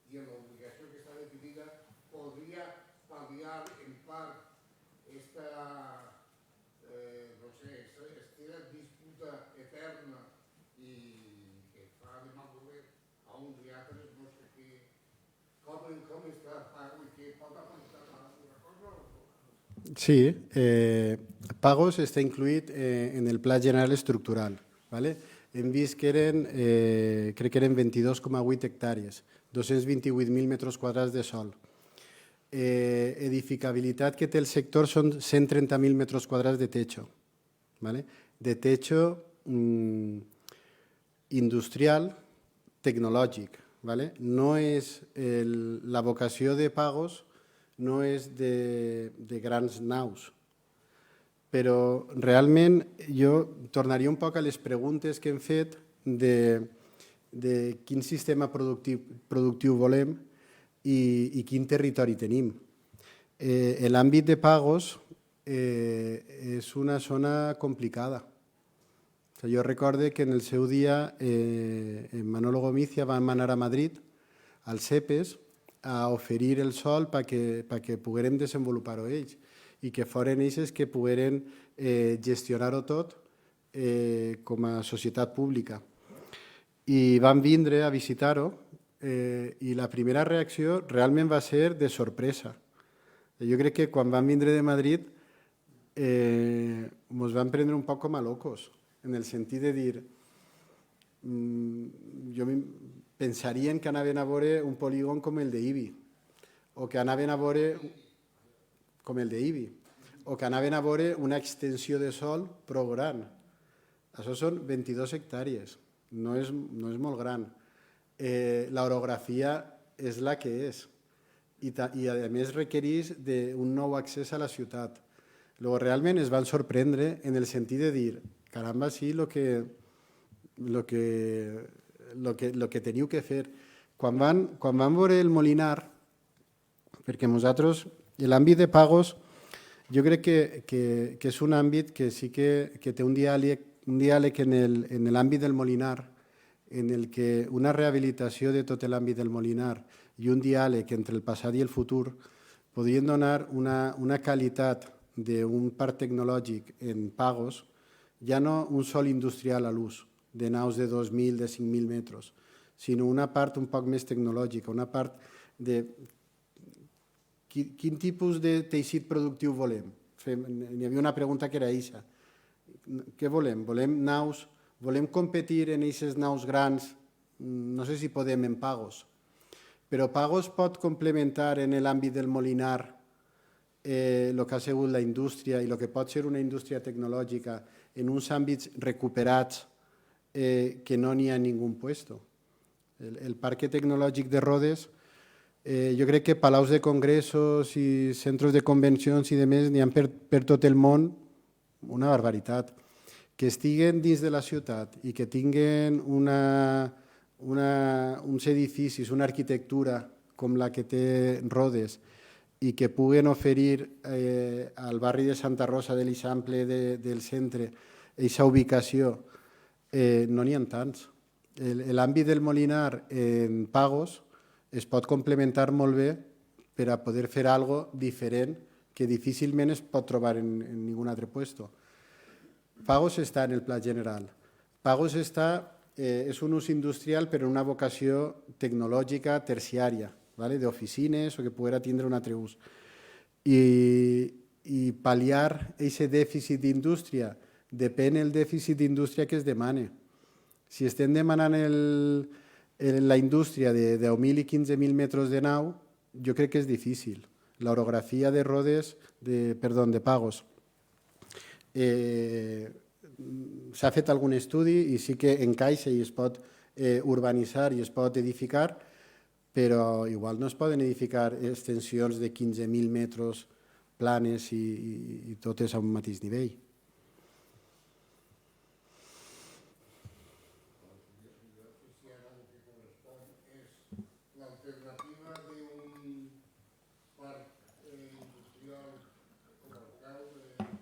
I en l'obligació que està definida podria pal·liar en part esta disputa eterna i que fa de mal govern a uns i altres, no sé què, com està Pago i què pot apuntar alguna cosa? Sí, Pagos està incluït en el Pla General Estructural. Hem vist que crec que eren 22,8 hectàrees, 228.000 metres quadrats de sòl. Edificabilitat que té el sector són 130.000 metres quadrats de techo. De techo industrial, tecnològic. No és la vocació de Pagos, no és de grans naus. Però realment jo tornaria un poc a les preguntes que hem fet de quin sistema productiu volem i quin territori tenim. L'àmbit de Pagos és una zona complicada. Jo recordo que en el seu dia Manolo Gomizia va anar a Madrid, al CEPES, a oferir el sòl perquè poguérem desenvolupar-ho ells i que foren ells que pogueren gestionar-ho tot com a societat pública. I van vindre a visitar-ho i la primera reacció realment va ser de sorpresa. Jo crec que quan van vindre de Madrid ens van prendre un poc com a locos, en el sentit de dir, jo pensarien que anaven a veure un polígon com el d'Ibi, o que anaven a veure com el d'Ibi, o que anaven a veure una extensió de sòl prou gran. Això són 22 hectàrees, no és molt gran. L'orografia és la que és i a més requereix un nou accés a la ciutat. Realment es van sorprendre en el sentit de dir, caramba, sí, el que teniu que fer. Quan van veure el Molinar, perquè nosaltres, l'àmbit de Pagos, jo crec que és un àmbit que sí que té un diàleg en l'àmbit del Molinar, en el que una rehabilitació de tot l'àmbit del Molinar i un diàleg entre el passat i el futur podrien donar una qualitat d'un parc tecnològic en Pagos, ja no un sòl industrial a l'ús, de naus de 2.000, de 5.000 metres, sinó una part un poc més tecnològica, una part de quin tipus de teixit productiu volem. Hi havia una pregunta que era aquesta. Què volem? Volem naus? Volem competir en aquestes naus grans? No sé si podem en Pagos, però Pagos pot complementar en l'àmbit del Molinar el que ha sigut la indústria i el que pot ser una indústria tecnològica en uns àmbits recuperats que no n'hi ha en ningú puesto. El parc tecnològic de Rodes, jo crec que palaus de congressos i centres de convencions i demés n'hi ha per tot el món una barbaritat. Que estiguen dins de la ciutat i que tinguen uns edificis, una arquitectura com la que té Rodes i que puguen oferir al barri de Santa Rosa de l'Eixample del centre aquesta ubicació, no n'hi ha tants. L'àmbit del Molinar en pagos es pot complementar molt bé per a poder fer alguna cosa diferent que difícilment es pot trobar en ningú altre puesto. Pagos està en el pla general. Pagos és un ús industrial però una vocació tecnològica terciària, d'oficines o que pugui tindre un altre ús. I pal·liar aquest dèficit d'indústria depèn del dèficit d'indústria que es demana. Si estem demanant la indústria de 10.000 i 15.000 metres de nau, jo crec que és difícil. L'orografia de Pagos. S'ha fet algun estudi i sí que encaixa i es pot urbanitzar i es pot edificar, però igual no es poden edificar extensions de 15.000 metres planes i totes a un mateix nivell. L'alternativa d'un parc industrial comarcal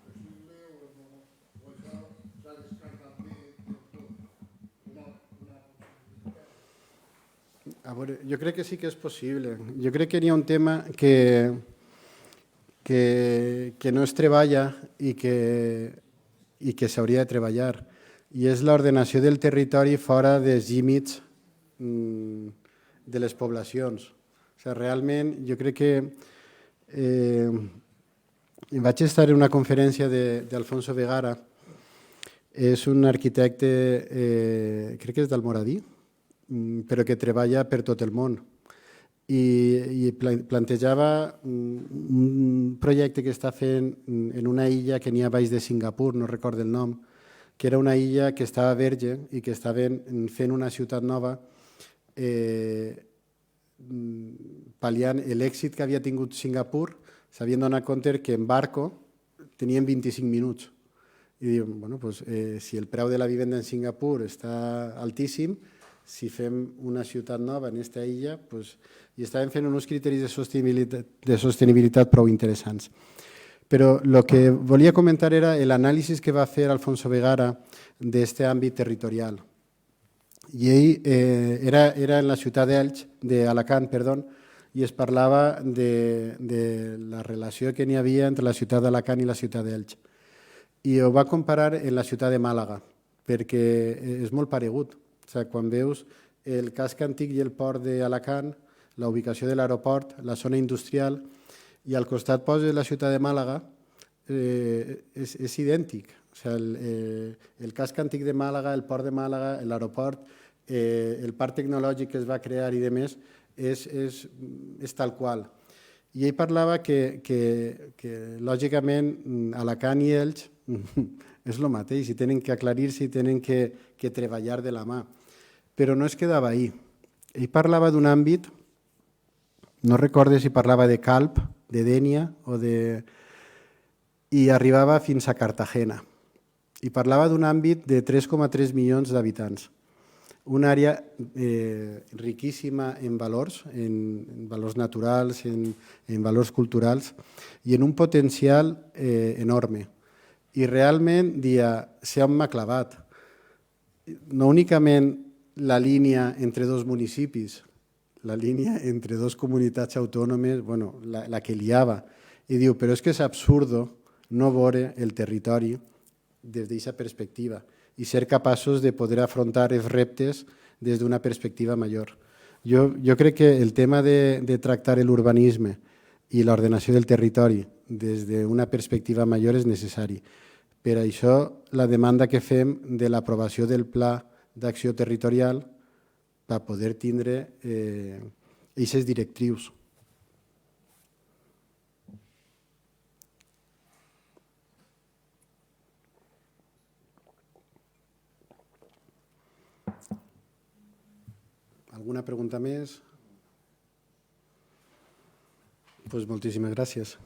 possible o això s'ha descartat bé del tot? Una possibilitat? A veure, jo crec que sí que és possible. Jo crec que hi ha un tema que no es treballa i que s'hauria de treballar, i és l'ordenació del territori fora dels límits de les poblacions. Realment, jo crec que vaig estar en una conferència d'Alfonso Vegara, és un arquitecte, crec que és d'Almoradí, però que treballa per tot el món. I plantejava un projecte que està fent en una illa que n'hi ha baix de Singapur, no recordo el nom, que era una illa que estava verge i que estaven fent una ciutat nova pal·liant l'èxit que havia tingut Singapur. S'havien donat compte que en barco tenien 25 minuts. I diuen, bueno, doncs, si el preu de la vivenda en Singapur està altíssim, si fem una ciutat nova en aquesta illa, doncs, i estaven fent uns criteris de sostenibilitat prou interessants. Però el que volia comentar era l'anàlisi que va fer Alfonso Vegara d'aquest àmbit territorial. I ell era en la ciutat d'Alacant, i es parlava de la relació que n'hi havia entre la ciutat d'Alacant i la ciutat d'Elx. I ho va comparar en la ciutat de Màlaga, perquè és molt paregut. Quan veus el casc antic i el port d'Alacant, la ubicació de l'aeroport, la zona industrial, i al costat poses la ciutat de Màlaga, és idèntic. El casc antic de Màlaga, el port de Màlaga, l'aeroport, el parc tecnològic que es va crear i demés, és tal qual. I ell parlava que lògicament, Alacant i Elx és el mateix, i tenen que aclarir-se i tenen que treballar de la mà. Però no es quedava ahí. Ell parlava d'un àmbit, no recordo si parlava de Calp, de Dénia, i arribava fins a Cartagena. I parlava d'un àmbit de 3,3 milions d'habitants. Una àrea riquíssima en valors naturals, en valors culturals, i en un potencial enorme. I realment, s'ha m'ha clavat. No únicament la línia entre dos municipis, la línia entre dues comunitats autònomes, la que liava. I diu, però és que és absurdo no veure el territori des d'aquesta perspectiva i ser capaços de poder afrontar els reptes des d'una perspectiva major. Jo crec que el tema de tractar l'urbanisme i l'ordenació del territori des d'una perspectiva major és necessari. Per això, la demanda que fem de l'aprovació del Pla d'Acció Territorial per poder tindre aquestes directrius. Alguna pregunta més? Doncs moltíssimes gràcies.